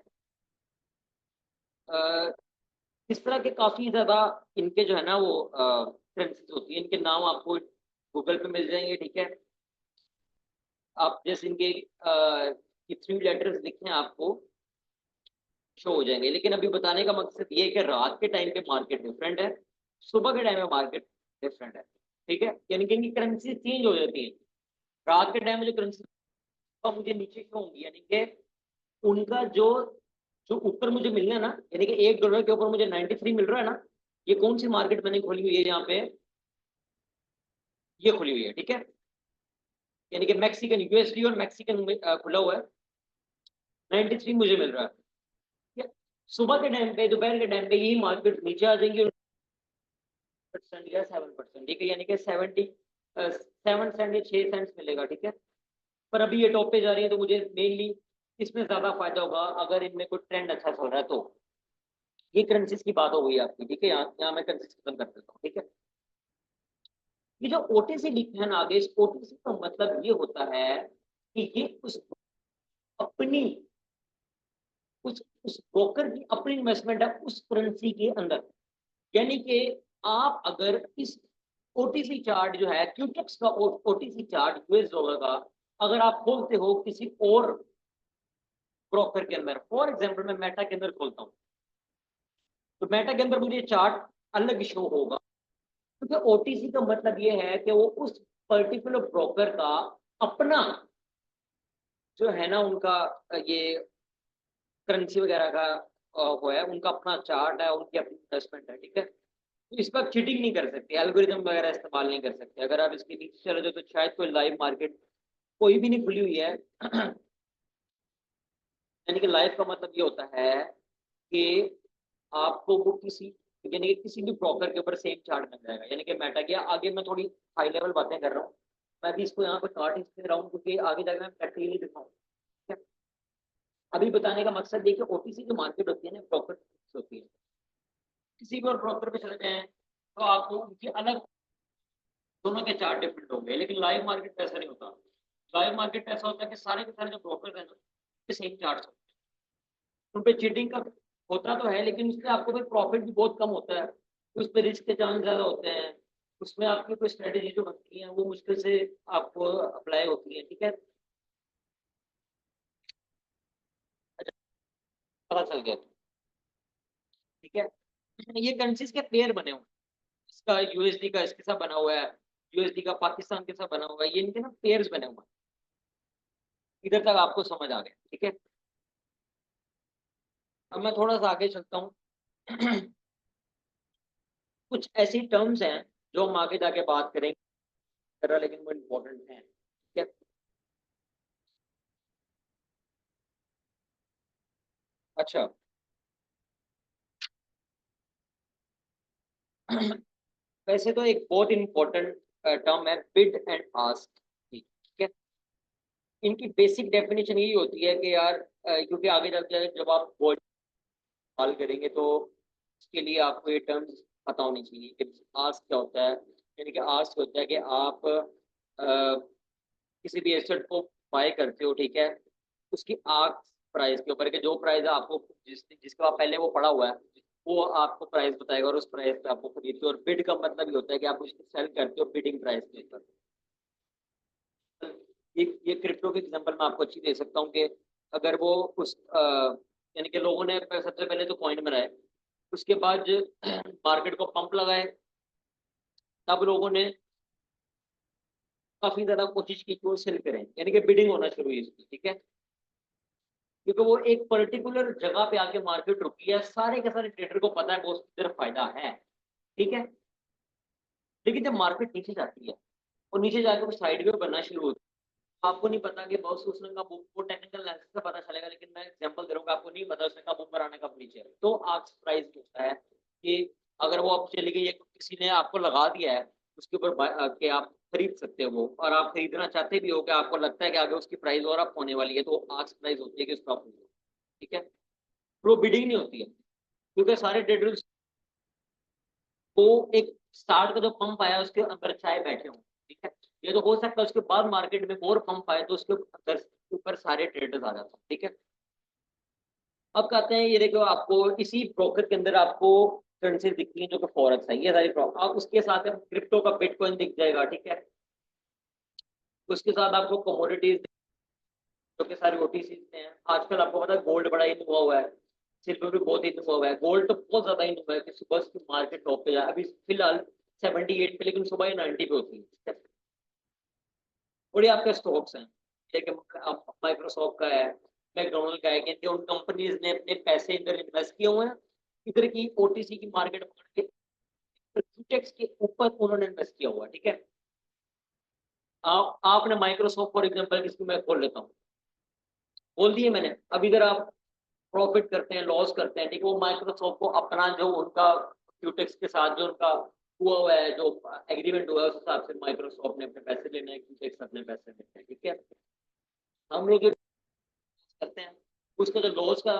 A: इस तरह के काफी ज्यादा इनके जो है ना वो करेंसीज होती है, इनके नाम आपको गूगल पे मिल जाएंगे। ठीक है, आप जैसे इनके 3 लेटर्स लिखे हैं आपको शो हो जाएंगे। लेकिन अभी बताने का मकसद ये है कि रात के टाइम पे मार्केट डिफरेंट है, सुबह के टाइम में मार्केट डिफरेंट है। ठीक है, यानी कि इनकी करेंसी चेंज हो जाती है। रात के टाइम में जो करेंसी मुझे नीचे शो होंगी, यानी कि उनका जो जो ऊपर मुझे मिलना है ना, यानी कि $1 के ऊपर मुझे 93 मिल रहा है ना, ये कौन सी मार्केट मैंने खोली हुई है यहाँ पे, ये खुली हुई है। ठीक है, यानी कि मैक्सिकन USD और मैक्सिकन खुला हुआ है, 93 मुझे मिल रहा है। ठीक है? सुबह के टाइम पे, दोपहर के टाइम पे यही मार्केट नीचे आ जाएंगे 7% या 7%। ठीक है, यानी कि 7 सेंट या 6 सेंट मिलेगा। ठीक है, पर अभी ये टॉप पे जा रही है, तो मुझे मेनली इसमें ज्यादा फायदा होगा अगर इनमें कोई ट्रेंड अच्छा चल रहा है तो। ये करेंसीज की बात हो गई आपकी। ठीक है, यहाँ मैं करेंसीज खत्म कर देता हूँ। ठीक है, ये जो OTC लिखे हैं ना आगे, इस OTC का मतलब ये होता है कि ये उस अपनी उस ब्रोकर की अपनी इन्वेस्टमेंट है उस करेंसी के अंदर। यानी कि आप अगर इस OTC चार्ट जो है, क्यूटेक्स का OTC चार्ट US डॉलर का, अगर आप खोलते हो किसी और ब्रोकर के अंदर, फॉर एग्जाम्पल मैं मेटा के अंदर खोलता हूँ, तो मेटा के अंदर मुझे चार्ट अलग शो होगा। क्योंकि OTC का मतलब ये है कि वो उस पर्टिकुलर ब्रोकर का अपना जो है ना, उनका ये करेंसी वगैरह का वो है, उनका अपना चार्ट है, उनकी अपनी इन्वेस्टमेंट है, ठीक है। तो इस पर चीटिंग नहीं कर सकते, एल्गोरिदम वगैरह इस्तेमाल नहीं कर सकते। अगर आप इसके नीचे चले जाओ तो शायद कोई लाइव मार्केट कोई भी नहीं खुली हुई है। यानी कि लाइव का मतलब ये होता है कि आपको वो किसी, यानी कि किसी भी ब्रोकर के ऊपर सेम चार्ट मिल जाएगा। यानी कि मेटा के आगे मैं थोड़ी हाई लेवल बातें कर रहा हूँ, मैं भी इसको यहाँ पे काट इसलिए रहा हूँ क्योंकि आगे जाकर मैं प्रैक्टिकली दिखाऊँ, ठीक है। अभी बताने का मकसद देखिए, ओटीसी जो मार्केट होती है ना, ब्रोकर होती है, किसी भी और ब्रोकर पे चले जाएं तो आपको उनकी अलग, दोनों के चार्ट डिफरेंट होंगे। लेकिन लाइव मार्केट पे ऐसा नहीं होता। लाइव मार्केट पे ऐसा होता है कि सारे के सारे जो ब्रोकर हैं ना, सेम चार्ट होते हैं। उन पे चीटिंग का होता तो है, लेकिन उसमें आपको फिर प्रॉफिट भी बहुत कम होता है, उस पर रिस्क के चांस ज्यादा होते हैं। उसमें आपकी कोई स्ट्रेटेजी जो बनती है वो मुश्किल से आपको अप्लाई होती है, ठीक है। अच्छा, पता चल गया, ठीक है। ये करेंसीज के पेयर बने हुए हैं, इसका यूएसडी का इसके साथ बना हुआ है, यूएसडी का पाकिस्तान के साथ बना हुआ है, ये इनके ना पेयर्स बने हुए हैं। इधर तक आपको समझ आ गया, ठीक है। अब मैं थोड़ा सा आगे चलता हूँ। कुछ ऐसी टर्म्स हैं जो हम आगे जाके बात करेंगे, लेकिन वो इम्पोर्टेंट हैं, ठीक है। अच्छा। वैसे तो एक बहुत इंपॉर्टेंट टर्म है बिड एंड आस्क, ठीक है। इनकी बेसिक डेफिनेशन यही होती है कि यार क्योंकि आगे जाके जब आप गोल्ड कॉल करेंगे तो इसके लिए आपको ये टर्म्स पता होनी चाहिए कि आस्क क्या होता है। यानी कि आस्क होता है कि आप किसी भी एसेट को बाय करते हो, ठीक है, उसकी आस्क प्राइस के ऊपर, कि जो प्राइस आपको जिसके बाद पहले वो पड़ा हुआ है वो आपको प्राइस बताएगा और उस प्राइस पे आपको खरीदते हो। और बिड का मतलब ये होता है कि आप उसको सेल करते हो बिडिंग प्राइस के ऊपर। ये क्रिप्टो की एग्जांपल मैं आपको अच्छी दे सकता हूँ कि अगर वो उस यानी कि लोगों ने सबसे पहले तो कॉइन बनाए, उसके बाद मार्केट को पंप लगाए, तब लोगों ने काफी ज्यादा कोशिश की कि वो सेल करें, यानी कि बिडिंग होना शुरू हुई इसकी, ठीक है। क्योंकि वो एक पर्टिकुलर जगह पे आके मार्केट रुकी है, सारे के सारे ट्रेडर को पता है वो उसकी तरफ फायदा है, ठीक है। लेकिन जब मार्केट नीचे जाती है और नीचे जाकर वो साइड वे बनना शुरू होती है, आपको नहीं पता कि बहुत उसने का वो टेक्निकल एनालिसिस से पता चलेगा, लेकिन मैं एग्जांपल दे रहा हूँ, आपको नहीं पता उसने कब ऊपर आने कब नीचे। तो आस्क प्राइस होता है कि अगर वो आप चली गई है, किसी ने आपको लगा दिया है उसके ऊपर कि आप खरीद सकते हो वो, और आप खरीदना चाहते भी हो कि आपको लगता है कि आगे उसकी प्राइस और अप होने वाली है, तो आस्क प्राइस होती है कि उसका, ठीक है। वो बिडिंग नहीं होती है क्योंकि सारे ट्रेडर्स को एक स्टार्ट का जो पंप आया उसके अंदर चाय बैठे हों, ठीक है। ये तो हो सकता है उसके बाद मार्केट में और पंप आए तो उसके अंदर ऊपर सारे ट्रेडर्स आ जाते हैं, ठीक है। अब कहते हैं, ये देखो आपको इसी ब्रोकर के अंदर आपको करेंसी दिखती है जो कि फॉरेक्स है, ये सारी आप उसके साथ क्रिप्टो का बिटकॉइन दिख जाएगा, ठीक है। उसके साथ आपको कमोडिटीज जो कि सारी ओटीसी हैं। आजकल आपको पता है गोल्ड बड़ा इन हुआ हुआ है, सिल्वर भी बहुत इन हुआ हुआ है, गोल्ड तो बहुत ज्यादा इन हुआ है कि सुबह की मार्केट टॉप पे जाए, अभी फिलहाल 78 पे, लेकिन सुबह ही 90 पे होती है। बड़े आपके स्टॉक्स हैं, जैसे माइक्रोसॉफ्ट का है, मैकडोनल्ड का है, कि उन कंपनीज ने अपने पैसे इधर इन्वेस्ट किए हुए हैं, इधर की ओटीसी की मार्केट पकड़ के टेक्स के ऊपर उन्होंने इन्वेस्ट किया हुआ है, ठीक है। आपने माइक्रोसॉफ्ट फॉर एग्जांपल इसको मैं खोल लेता हूँ, बोल दिए मैंने। अब इधर आप प्रॉफिट करते हैं, लॉस करते हैं, ठीक है। वो माइक्रोसॉफ्ट को अपना जो उनका क्यूटेक्स के साथ जो उनका हुआ है, जो एग्रीमेंट हुआ है, उस हिसाब से माइक्रोसॉफ्ट ने अपने पैसे लेने हैं, क्यूटेक्स अपने पैसे लेते हैं, ठीक है। हम लोग जो करते हैं उसका जो लॉस का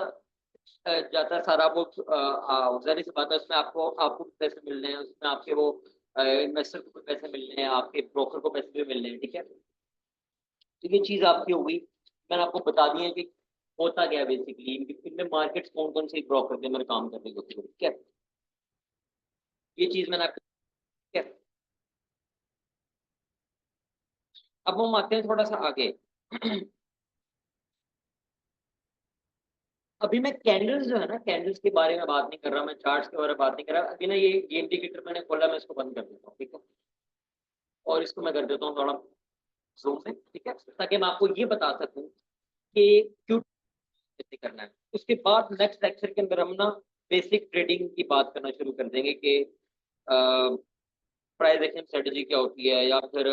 A: जाता है सारा वो, जाहिर सी बात है उसमें आपको आपको भी पैसे मिल रहे हैं, उसमें आपके वो इन्वेस्टर को भी पैसे मिल रहे हैं, आपके ब्रोकर को पैसे भी मिल रहे हैं, ठीक है। तो ये चीज आपकी हो गई, मैंने आपको बता दी है कि होता क्या है बेसिकली, इनमें मार्केट्स कौन कौन से ब्रोकर के अंदर काम कर रही होती है, ठीक है। ये चीज मैंने आपको, ठीक है। अब हम आते हैं थोड़ा सा आगे। अभी मैं कैंडल्स जो है ना, कैंडल्स के बारे में बात नहीं कर रहा, मैं चार्ट्स के बारे में बात नहीं कर रहा। अभी ना ये इंडिकेटर मैंने खोला, मैं इसको बंद कर देता हूँ, ठीक है। और इसको मैं कर देता हूँ थोड़ा जूम में, ठीक है, ताकि मैं आपको ये बता सकूं कि क्यों कैसे करना है। उसके बाद नेक्स्ट लेक्चर के अंदर हम ना बेसिक ट्रेडिंग की बात करना शुरू कर देंगे कि प्राइस एक्शन स्ट्रेटेजी क्या होती है, या फिर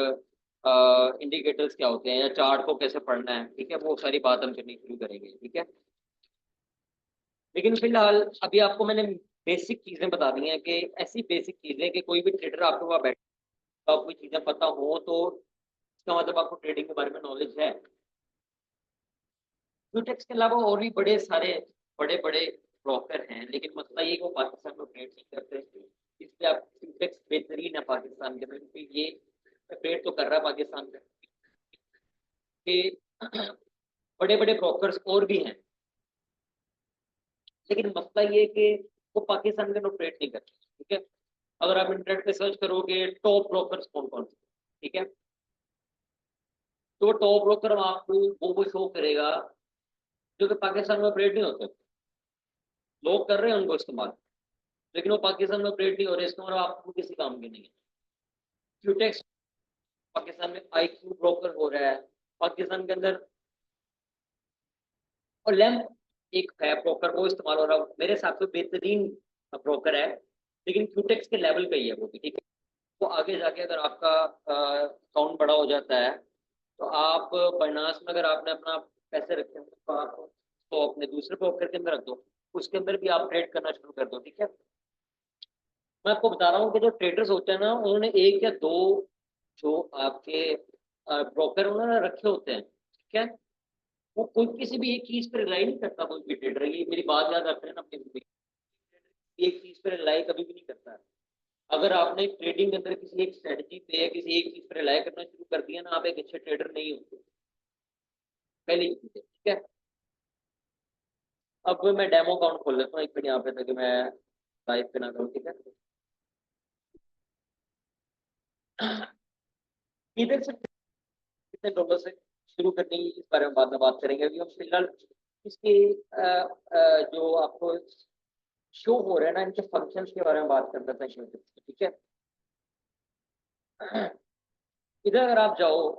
A: इंडिकेटर्स क्या होते हैं, या चार्ट को कैसे पढ़ना है, ठीक है, वो सारी बात हम करनी शुरू करेंगे, ठीक है। लेकिन फिलहाल अभी आपको मैंने बेसिक चीजें बता दी हैं, कि ऐसी बेसिक चीजें कि कोई भी ट्रेडर आपके वहाँ बैठे तो आपको चीजें पता हो, तो इसका मतलब आपको ट्रेडिंग के बारे में नॉलेज है। क्यूटेक्स के अलावा और भी बड़े सारे बड़े बड़े ब्रोकर हैं, लेकिन मसला ये कि वो पाकिस्तान में ट्रेड नहीं करते, इसलिए आप क्यूटेक्स बेहतरीन है पाकिस्तान के अंदर, क्योंकि ये ट्रेड तो कर रहा है पाकिस्तान में कि बड़े बड़े ब्रोकर्स और भी हैं, लेकिन मसला ये है कि वो पाकिस्तान में ट्रेड नहीं करते, ठीक है। अगर आप इंटरनेट पे सर्च करोगे टॉप ब्रोकर्स कौन कौन से, ठीक है, तो टॉप ब्रोकर आपको वो शो करेगा जो कि पाकिस्तान में ट्रेड नहीं होते। लोग कर रहे हैं उनको इस्तेमाल, लेकिन वो पाकिस्तान में ऑपरेट नहीं हो रहे, इसका मतलब आपको किसी काम के नहीं है। क्यूटेक्स पाकिस्तान में आईक्यू ब्रोकर हो रहा है पाकिस्तान के अंदर, और लैम्प एक है ब्रोकर, वो इस्तेमाल हो रहा है, मेरे हिसाब से बेहतरीन ब्रोकर है, लेकिन क्यूटेक्स के लेवल पे ही है वो भी, ठीक है। तो आगे जाके अगर आपका अकाउंट बड़ा हो जाता है, तो आप बाइनांस में अगर आपने अपना पैसे रखे हैं तो आप तो अपने दूसरे ब्रोकर के अंदर रख दो, उसके अंदर भी आप ट्रेड करना शुरू कर दो, ठीक है। मैं आपको बता रहा हूँ कि जो ट्रेडर्स होते हैं ना, उन्होंने एक या दो जो आपके ब्रोकर उन्होंने रखे होते हैं, ठीक है। वो कोई किसी भी एक चीज पर रिलाई नहीं करता, कोई भी ट्रेडर, ये मेरी बात याद रख रहे हैं ना अपनी जिंदगी, एक चीज पर रिलाई कभी भी नहीं करता है। अगर आपने ट्रेडिंग के अंदर किसी एक स्ट्रेटजी पे या किसी एक चीज पर रिलाई करना शुरू कर दिया ना, आप एक अच्छे ट्रेडर नहीं होते, पहली चीज है, ठीक है। अब मैं डेमो अकाउंट खोल लेता हूँ एक मिनट यहाँ पे, ताकि मैं लाइव पे ना करूँ, ठीक है। इधर से कितने डॉलर से शुरू करनी है, इस बारे में बाद में बात करेंगे। अभी हम फिलहाल इसके जो आपको शो हो रहे हैं ना, इनके फंक्शंस के बारे में बात कर लेते हैं, ठीक है। इधर अगर आप जाओ,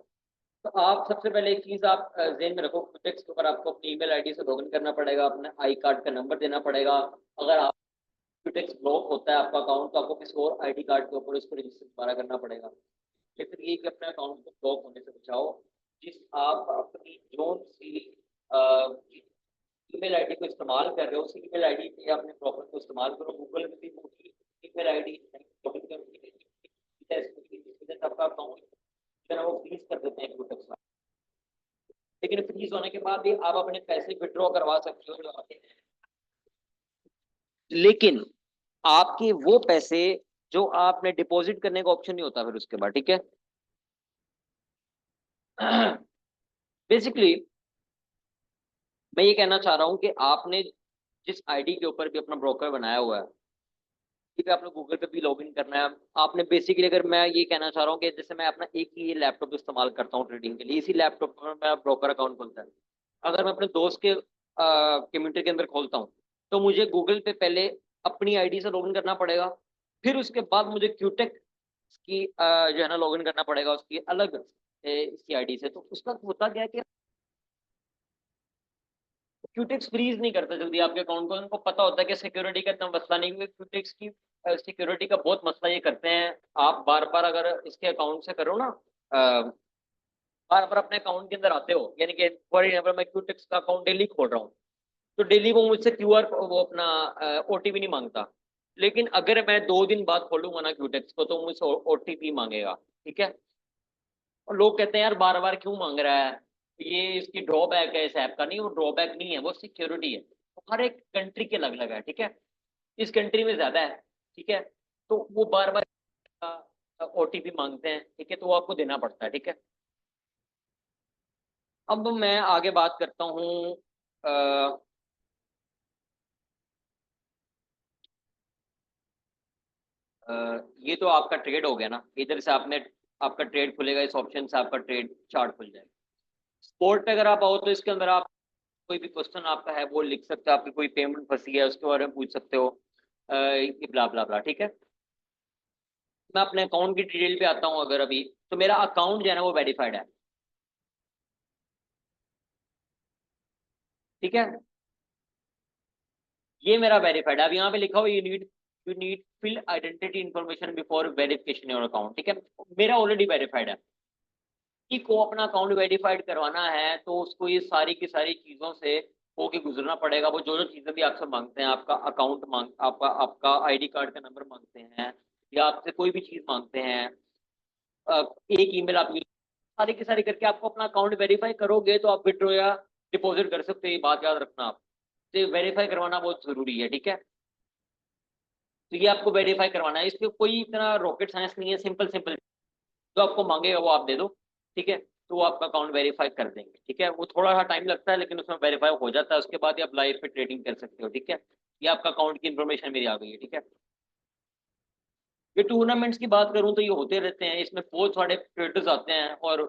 A: तो आप सबसे पहले एक चीज आप जेन में रखो, प्रोजेक्ट्स के ऊपर आपको अपनी ईमेल आईडी से लॉगिन करना पड़ेगा, अपने आई कार्ड का नंबर देना पड़ेगा। अगर आप प्रोजेक्ट्स ब्लॉक होता है आपका अकाउंट, तो आपको किसी और आईडी कार्ड के ऊपर इसको रजिस्टर दोबारा करना पड़ेगा। लेकिन ये कि अपने अकाउंट को ब्लॉक होने से बचाओ, जिस आप अपनी जोन सी ईमेल आईडी को इस्तेमाल कर रहे हो, उसी ईमेल आईडी पे अपने ब्रोकर को इस्तेमाल करो। गूगल में भी वही ईमेल आईडी लॉगिन करके आपका अकाउंट जो है वो फ्रीज कर देते हैं कंप्यूटर से। लेकिन फ्रीज होने के बाद भी आप अपने पैसे विड्रॉ करवा सकते हो जो आते हैं, लेकिन आपके वो पैसे जो आपने डिपॉजिट करने का ऑप्शन नहीं होता फिर उसके बाद, ठीक है। बेसिकली मैं ये कहना चाह रहा हूँ कि आपने जिस आईडी के ऊपर भी अपना ब्रोकर बनाया हुआ है, ठीक है, आपने गूगल पे भी लॉगिन करना है। आपने बेसिकली, अगर मैं ये कहना चाह रहा हूँ कि जैसे मैं अपना एक ही लैपटॉप इस्तेमाल करता हूँ ट्रेडिंग के लिए, इसी लैपटॉप पर मैं ब्रोकर अकाउंट खोलता है, अगर मैं अपने दोस्त के कम्युनिटी के अंदर खोलता हूँ, तो मुझे गूगल पे पहले अपनी आईडी से लॉगिन करना पड़ेगा, फिर उसके बाद मुझे क्यूटेक की जो है ना लॉगिन करना पड़ेगा उसकी अलग इसकी आईडी से। तो उसका होता क्या है कि क्यूटेक्स फ्रीज नहीं करता जल्दी आपके अकाउंट को, उनको पता होता है कि सिक्योरिटी का इतना मसला नहीं, क्योंकि क्यूटेक्स की सिक्योरिटी का बहुत मसला ये करते हैं। आप बार बार अगर इसके अकाउंट से करो ना, बार बार अपने अकाउंट के अंदर आते हो, यानी कि फॉर एग्जाम्पल मैं क्यूटेक्स का अकाउंट डेली खोल रहा हूँ, तो डेली वो मुझसे क्यूआर वो अपना ओटीपी नहीं मांगता। लेकिन अगर मैं 2 दिन बाद खोलूंगा ना क्यूटेक्स को, तो मुझसे ओटीपी मांगेगा, ठीक है। और लोग कहते हैं यार बार बार क्यों मांग रहा है, ये इसकी ड्रॉबैक है इस ऐप का। नहीं, वो ड्रॉबैक नहीं है, वो सिक्योरिटी है। तो हर एक कंट्री के अलग अलग है, ठीक है। इस कंट्री में ज्यादा है, ठीक है, तो वो बार बार ओटीपी मांगते हैं, ठीक है, तो वो आपको देना पड़ता है, ठीक है। अब मैं आगे बात करता हूँ। अ, ये तो आपका ट्रेड हो गया ना, इधर से आपने आपका ट्रेड खुलेगा, इस ऑप्शन से आपका ट्रेड चार्ट खुल जाएगा। स्पोर्ट पे अगर आप आओ, तो इसके अंदर आप कोई भी क्वेश्चन आपका है वो लिख सकते हो, आपकी कोई पेमेंट फंसी है उसके बारे में पूछ सकते हो, ये ब्ला ब्ला ब्ला, ठीक है। मैं अपने अकाउंट की डिटेल पे आता हूँ अगर अभी, तो मेरा अकाउंट जो है ना वो वेरीफाइड है, ठीक है, ये मेरा वेरीफाइड है। अब यहाँ पे लिखा हुआ you need fill identity information before verification your account, ठीक है, मेरा ऑलरेडी वेरीफाइड है। कि को अपना अकाउंट वेरीफाइड करवाना है तो उसको ये सारी की सारी चीजों से होके गुजरना पड़ेगा। वो जो जो चीजें भी आपसे मांगते हैं, आपका अकाउंट मांग, आपका आपका आईडी कार्ड का नंबर मांगते हैं, या आपसे कोई भी चीज मांगते हैं, एक ईमेल आप सारी की सारी करके आपको अपना अकाउंट वेरीफाई करोगे तो आप विड्रॉ या डिपॉजिट कर सकते हो। ये बात याद रखना आप, तो वेरीफाई करवाना बहुत जरूरी है, ठीक है। तो ये आपको वेरीफाई करवाना है, इसमें कोई इतना रॉकेट साइंस नहीं है, सिंपल सिंपल, जो आपको मांगेगा वो आप दे दो, ठीक है, तो वो आपका अकाउंट वेरीफाई कर देंगे, ठीक है। वो थोड़ा सा टाइम लगता है लेकिन उसमें वेरीफाई हो जाता है, उसके बाद ही आप लाइव पे ट्रेडिंग कर सकते हो, ठीक है। ये आपका अकाउंट की इन्फॉर्मेशन मेरी आ गई है, ठीक है। ये टूर्नामेंट्स की बात करूं तो ये होते रहते हैं, इसमें बहुत सारे ट्रेडर्स आते हैं और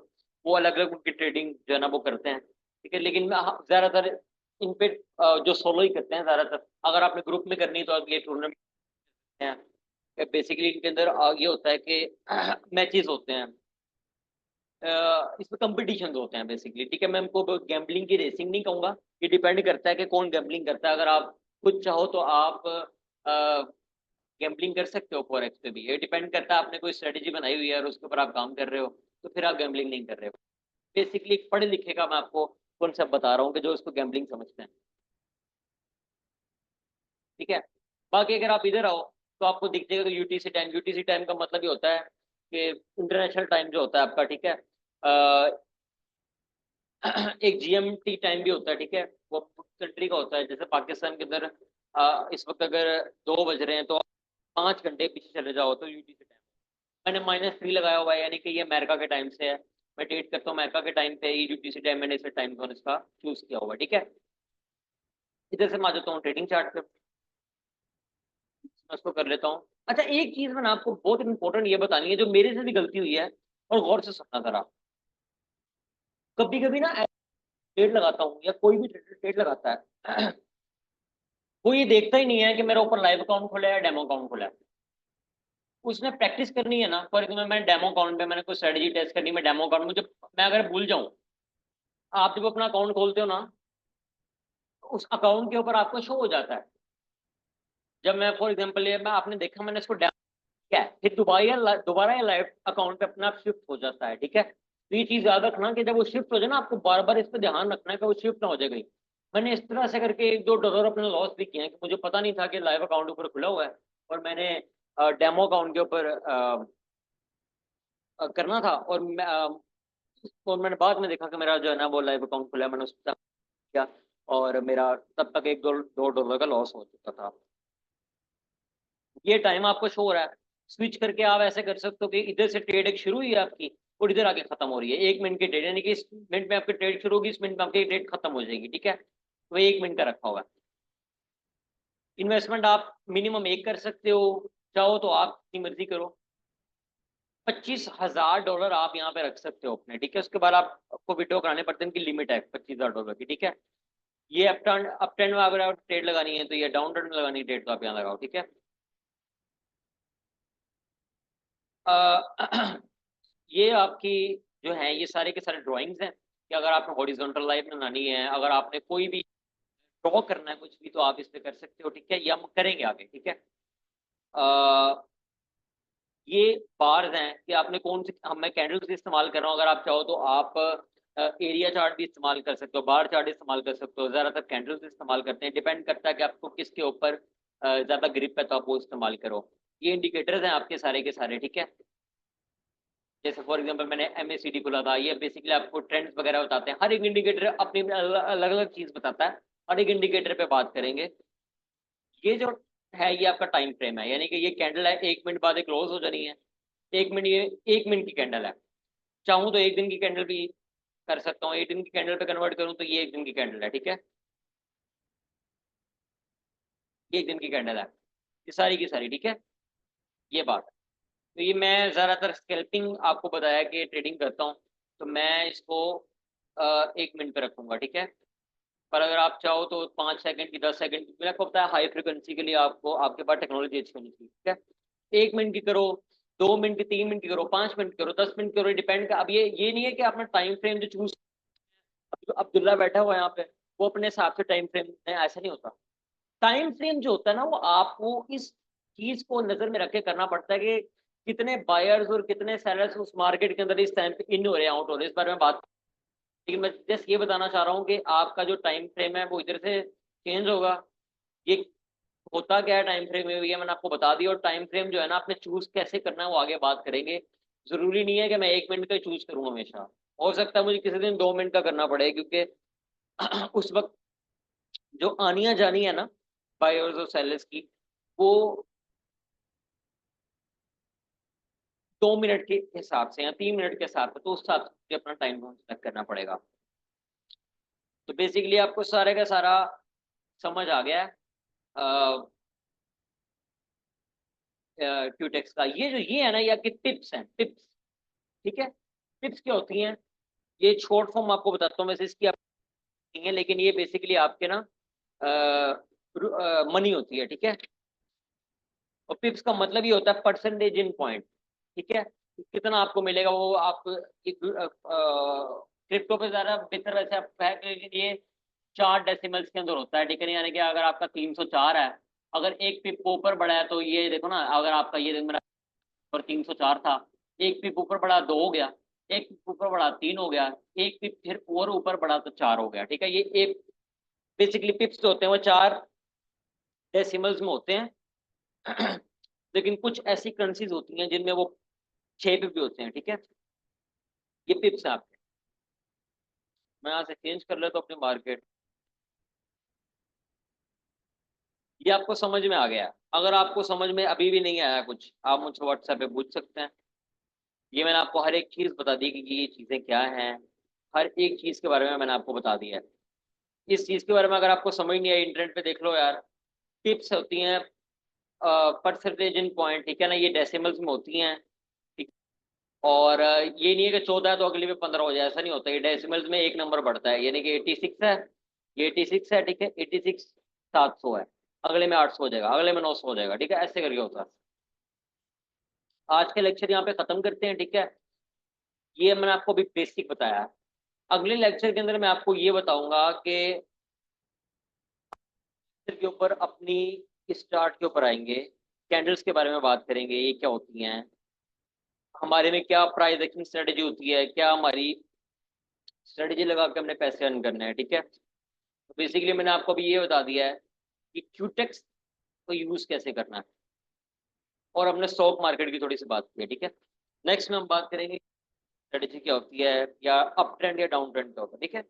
A: वो अलग अलग उनकी ट्रेडिंग जो है ना वो करते हैं, ठीक है। लेकिन मैं ज्यादातर इन पे जो सोलो ही करते हैं ज्यादातर। अगर आपने ग्रुप में करनी है तो ये टूर्नामेंट हैं, बेसिकली इनके अंदर ये होता है कि मैचेस होते हैं, इसमें कंपटीशन होते हैं बेसिकली, ठीक है। मैं इनको गैम्बलिंग की रेसिंग नहीं कहूंगा, ये डिपेंड करता है कि कौन गैम्बलिंग करता है। अगर आप खुद चाहो तो आप गैम्बलिंग कर सकते हो फॉरेक्स पे भी, ये डिपेंड करता है आपने कोई स्ट्रेटेजी बनाई हुई है और उसके ऊपर आप काम कर रहे हो, तो फिर आप गैम्बलिंग नहीं कर रहे हो। बेसिकली एक पढ़े लिखे का मैं आपको कॉन्सेप्ट बता रहा हूँ कि जो इसको गैम्बलिंग समझते हैं, ठीक है। बाकी अगर आप इधर आओ तो आपको दिख जाएगा कि यूटीसी टाइम, यूटीसी टाइम का मतलब ये होता है कि इंटरनेशनल टाइम जो होता है आपका, ठीक है। एक जीएमटी टाइम भी होता है, ठीक है, वो कंट्री का होता है। जैसे पाकिस्तान के अंदर इस वक्त अगर 2 बज रहे हैं तो 5 घंटे पीछे चले जाओ तो यूटीसी टाइम। मैंने -3 लगाया हुआ है, यानी कि ये अमेरिका के टाइम से है। मैं डेट करता हूँ अमेरिका के टाइम पे, यूटीसी टाइम मैंने इसे टाइम जोन इसका चूज किया हुआ है, ठीक है। इधर से मैं आ जाता हूँ ट्रेडिंग चार्ट पे, मैं उसको कर लेता हूँ। अच्छा, एक चीज मैंने आपको बहुत इंपॉर्टेंट ये बतानी है जो मेरे से भी गलती हुई है, और गौर से सुनना जरा। कभी कभी ना ट्रेड लगाता हूँ या कोई भी ट्रेड लगाता है वो ये देखता ही नहीं है कि मेरा ऊपर लाइव अकाउंट खुला है या डेमो अकाउंट खुला है। उसने प्रैक्टिस करनी है ना, फॉर एग्जाम्पल मैं डेमो अकाउंट पे मैंने कोई स्ट्रेटेजी टेस्ट करनी, मैं डेमो अकाउंट, मुझे मैं अगर भूल जाऊं, आप जब अपना अकाउंट खोलते हो ना तो उस अकाउंट के ऊपर आपको शो हो जाता है। जब मैं फॉर एग्जाम्पल ये मैं आपने देखा मैंने इसको डेमो किया है, फिर दोबारा ये लाइव अकाउंट पे अपना आप शिफ्ट हो जाता है, ठीक है। तो ये चीज याद रखना कि जब वो शिफ्ट हो जाए ना, आपको बार बार इस पर ध्यान रखना है कि वो शिफ्ट ना हो जाए कहीं। मैंने इस तरह से करके 1-2 डॉलर अपने लॉस भी किए हैं कि मुझे पता नहीं था कि लाइव अकाउंट ऊपर खुला हुआ है, और मैंने डेमो अकाउंट के ऊपर करना था, और मैंने बाद में देखा कि मेरा जो है ना वो लाइव अकाउंट खुला है, मैंने उस पर किया, और मेरा तब तक 1-2 डॉलर का लॉस हो चुका था। ये टाइम आपको शो हो रहा है, स्विच करके आप ऐसे कर सकते हो कि इधर से ट्रेड एक शुरू हुई है आपकी और इधर आके खत्म हो रही है 1 मिनट की ट्रेड, यानी कि इस मिनट में आपकी ट्रेड शुरू होगी, इस मिनट में आपकी ट्रेड खत्म हो जाएगी, ठीक है। तो 1 मिनट का रखा हुआ है। इन्वेस्टमेंट आप मिनिमम एक कर सकते हो, चाहो तो आप अपनी मर्जी करो। 25,000 डॉलर आप यहाँ पे रख सकते हो अपने, ठीक है। उसके बाद आपको विड्रॉ कराने पड़ते हैं, इनकी लिमिट है 25,000 डॉलर की, ठीक है। ये अप ट्रेंड में अगर आप ट्रेड लगानी है तो ये डाउन ट्रेंड में लगानी है ट्रेड, तो आप यहाँ लगाओ, ठीक है। ये आपकी जो है ये सारे के सारे ड्राइंग्स हैं कि अगर आपने हॉरिजॉन्टल लाइन बनानी है, अगर आपने कोई भी ड्रॉ करना है कुछ भी, तो आप इस पे कर सकते हो, ठीक है। ये हम करेंगे आगे, ठीक है। अ, ये बार्स हैं कि आपने कौन सी, हम मैं कैंडल्स इस्तेमाल कर रहा हूँ, अगर आप चाहो तो आप एरिया चार्ट भी इस्तेमाल कर सकते हो, बार चार्ट इस्तेमाल कर सकते हो, ज्यादातर कैंडल्स इस्तेमाल करते हैं, डिपेंड करता है कि आपको किसके ऊपर ज्यादा ग्रिप है तो आप वो इस्तेमाल करो। ये इंडिकेटर्स हैं आपके सारे के सारे, ठीक है। जैसे फॉर एग्जांपल मैंने एमएसीडी खोला था, ये बेसिकली आपको ट्रेंड्स वगैरह बताते हैं, हर एक इंडिकेटर अपनी अलग अलग चीज बताता है। हर एक इंडिकेटर पे बात करेंगे। ये जो है ये आपका टाइम फ्रेम है, यानी कि ये कैंडल है 1 मिनट बाद एक क्लोज हो जानी है। 1 मिनट, ये 1 मिनट की कैंडल है। चाहूँ तो 1 दिन की कैंडल भी कर सकता हूँ, 1 दिन की कैंडल पे कन्वर्ट करूँ तो ये 1 दिन की कैंडल है, ठीक है। ये 1 दिन की कैंडल है, ये सारी की सारी, ठीक है। ये बात है। तो ये मैं ज्यादातर स्कैल्पिंग आपको बताया कि ट्रेडिंग करता हूँ, तो मैं इसको 1 मिनट पे रखूंगा, ठीक है। पर अगर आप चाहो तो 5 सेकंड की, 10 सेकंड की, मेरे को पता है हाई फ्रिक्वेंसी के लिए आपको आपके पास टेक्नोलॉजी अच्छी होनी चाहिए, ठीक है। 1 मिनट की करो, 2 मिनट, 3 मिनट की करो, 5 मिनट करो, 10 मिनट करो, डिपेंड कर। अब ये नहीं है कि आपने टाइम फ्रेम जो चूज, अब्दुल्ला बैठा हुआ है यहाँ पे, वो अपने हिसाब से टाइम फ्रेम है, ऐसा नहीं होता। टाइम फ्रेम जो होता है ना, वो आपको इस चीज को नजर में रख के करना पड़ता है कि कितने बायर्स और कितने सेलर्स उस मार्केट के अंदर इस टाइम पे इन हो रहे हैं, आउट हो रहे हैं, इस बारे में बात। लेकिन मैं जस्ट ये बताना चाह रहा हूँ कि आपका जो टाइम फ्रेम है वो इधर से चेंज होगा। ये होता क्या है टाइम फ्रेम में, ये मैंने आपको बता दिया। और टाइम फ्रेम जो है ना, आपने चूज कैसे करना है वो आगे बात करेंगे। जरूरी नहीं है कि मैं 1 मिनट का चूज करूँ हमेशा, हो सकता है मुझे किसी दिन 2 मिनट का करना पड़े, क्योंकि उस वक्त जो आनिया जानी है ना बायर्स और सेलर्स की, वो 2 मिनट के हिसाब से या 3 मिनट के हिसाब से, तो उस हिसाब से अपना टाइम सेलेक्ट करना पड़ेगा। तो बेसिकली आपको सारे का सारा समझ आ गया है क्यूटेक्स का। ये जो ये है ना, ये आपकी टिप्स हैं, टिप्स। ठीक है, टिप्स क्या होती हैं, ये शॉर्ट फॉर्म आपको बताता हूँ वैसे इसकी, आप नहीं है, लेकिन ये बेसिकली आपके ना मनी होती है। ठीक है, और पिप्स का मतलब ये होता है परसेंटेज इन पॉइंट। ठीक है, कितना आपको मिलेगा वो आप क्रिप्टो पे ज्यादा बेहतर वैसे आप है कि ये 4 डेसिमल्स के अंदर होता है। ठीक है, यानी कि अगर आपका 304 है, अगर एक पिप ऊपर बढ़ा है तो ये देखो ना, अगर आपका ये मेरा और 304 था, एक पिप ऊपर बढ़ा 2 हो गया, एक पिप ऊपर बढ़ा 3 हो गया, एक पिप फिर और ऊपर बढ़ा तो 4 हो गया। ठीक है, ये एक बेसिकली पिप्स जो होते हैं वो 4 डेसिमल्स में होते हैं। लेकिन कुछ ऐसी करेंसीज होती हैं जिनमें वो 6 पिप भी होते हैं। ठीक है, ये पिप्स हैं आपके। मैं यहाँ से चेंज कर लेता हूँ अपनी मार्केट। ये आपको समझ में आ गया? अगर आपको समझ में अभी भी नहीं आया कुछ, आप मुझसे व्हाट्सएप पे पूछ सकते हैं। ये मैंने आपको हर एक चीज बता दी कि ये चीजें क्या हैं, हर एक चीज के बारे में मैंने आपको बता दिया है। इस चीज के बारे में अगर आपको समझ नहीं आई, इंटरनेट पे देख लो यार। टिप्स होती हैं परसेंटेज इन पॉइंट। ठीक है ना, ये डेसिमल्स में होती हैं। ठीक, और ये नहीं है कि 14 है तो अगले में 15 हो जाए, ऐसा नहीं होता। ये डेसिमल्स में एक नंबर बढ़ता है, यानी कि 86 है, ये 86 है। ठीक है, 86 700 है, अगले में 800 हो जाएगा, अगले में 900 हो जाएगा। ठीक है, ऐसे करके होता है। आज के लेक्चर यहाँ पे खत्म करते हैं। ठीक है, ये मैंने आपको अभी बेसिक बताया है। अगले लेक्चर के अंदर मैं आपको ये बताऊंगा कि के ऊपर अपनी स्टार्ट के ऊपर आएंगे, कैंडल्स के बारे में बात करेंगे, ये क्या होती हैं, हमारे में क्या प्राइस एक्शन स्ट्रेटेजी होती है, क्या हमारी स्ट्रेटेजी लगा के हमने पैसे अर्न करने हैं। ठीक है, तो बेसिकली मैंने आपको अभी ये बता दिया है कि क्यूटेक्स को यूज कैसे करना है, और हमने स्टॉक मार्केट की थोड़ी सी बात की है। ठीक है, नेक्स्ट में हम बात करेंगे स्ट्रेटेजी क्या होती है, या अप ट्रेंड या डाउन ट्रेंड क्या होता है। ठीक है।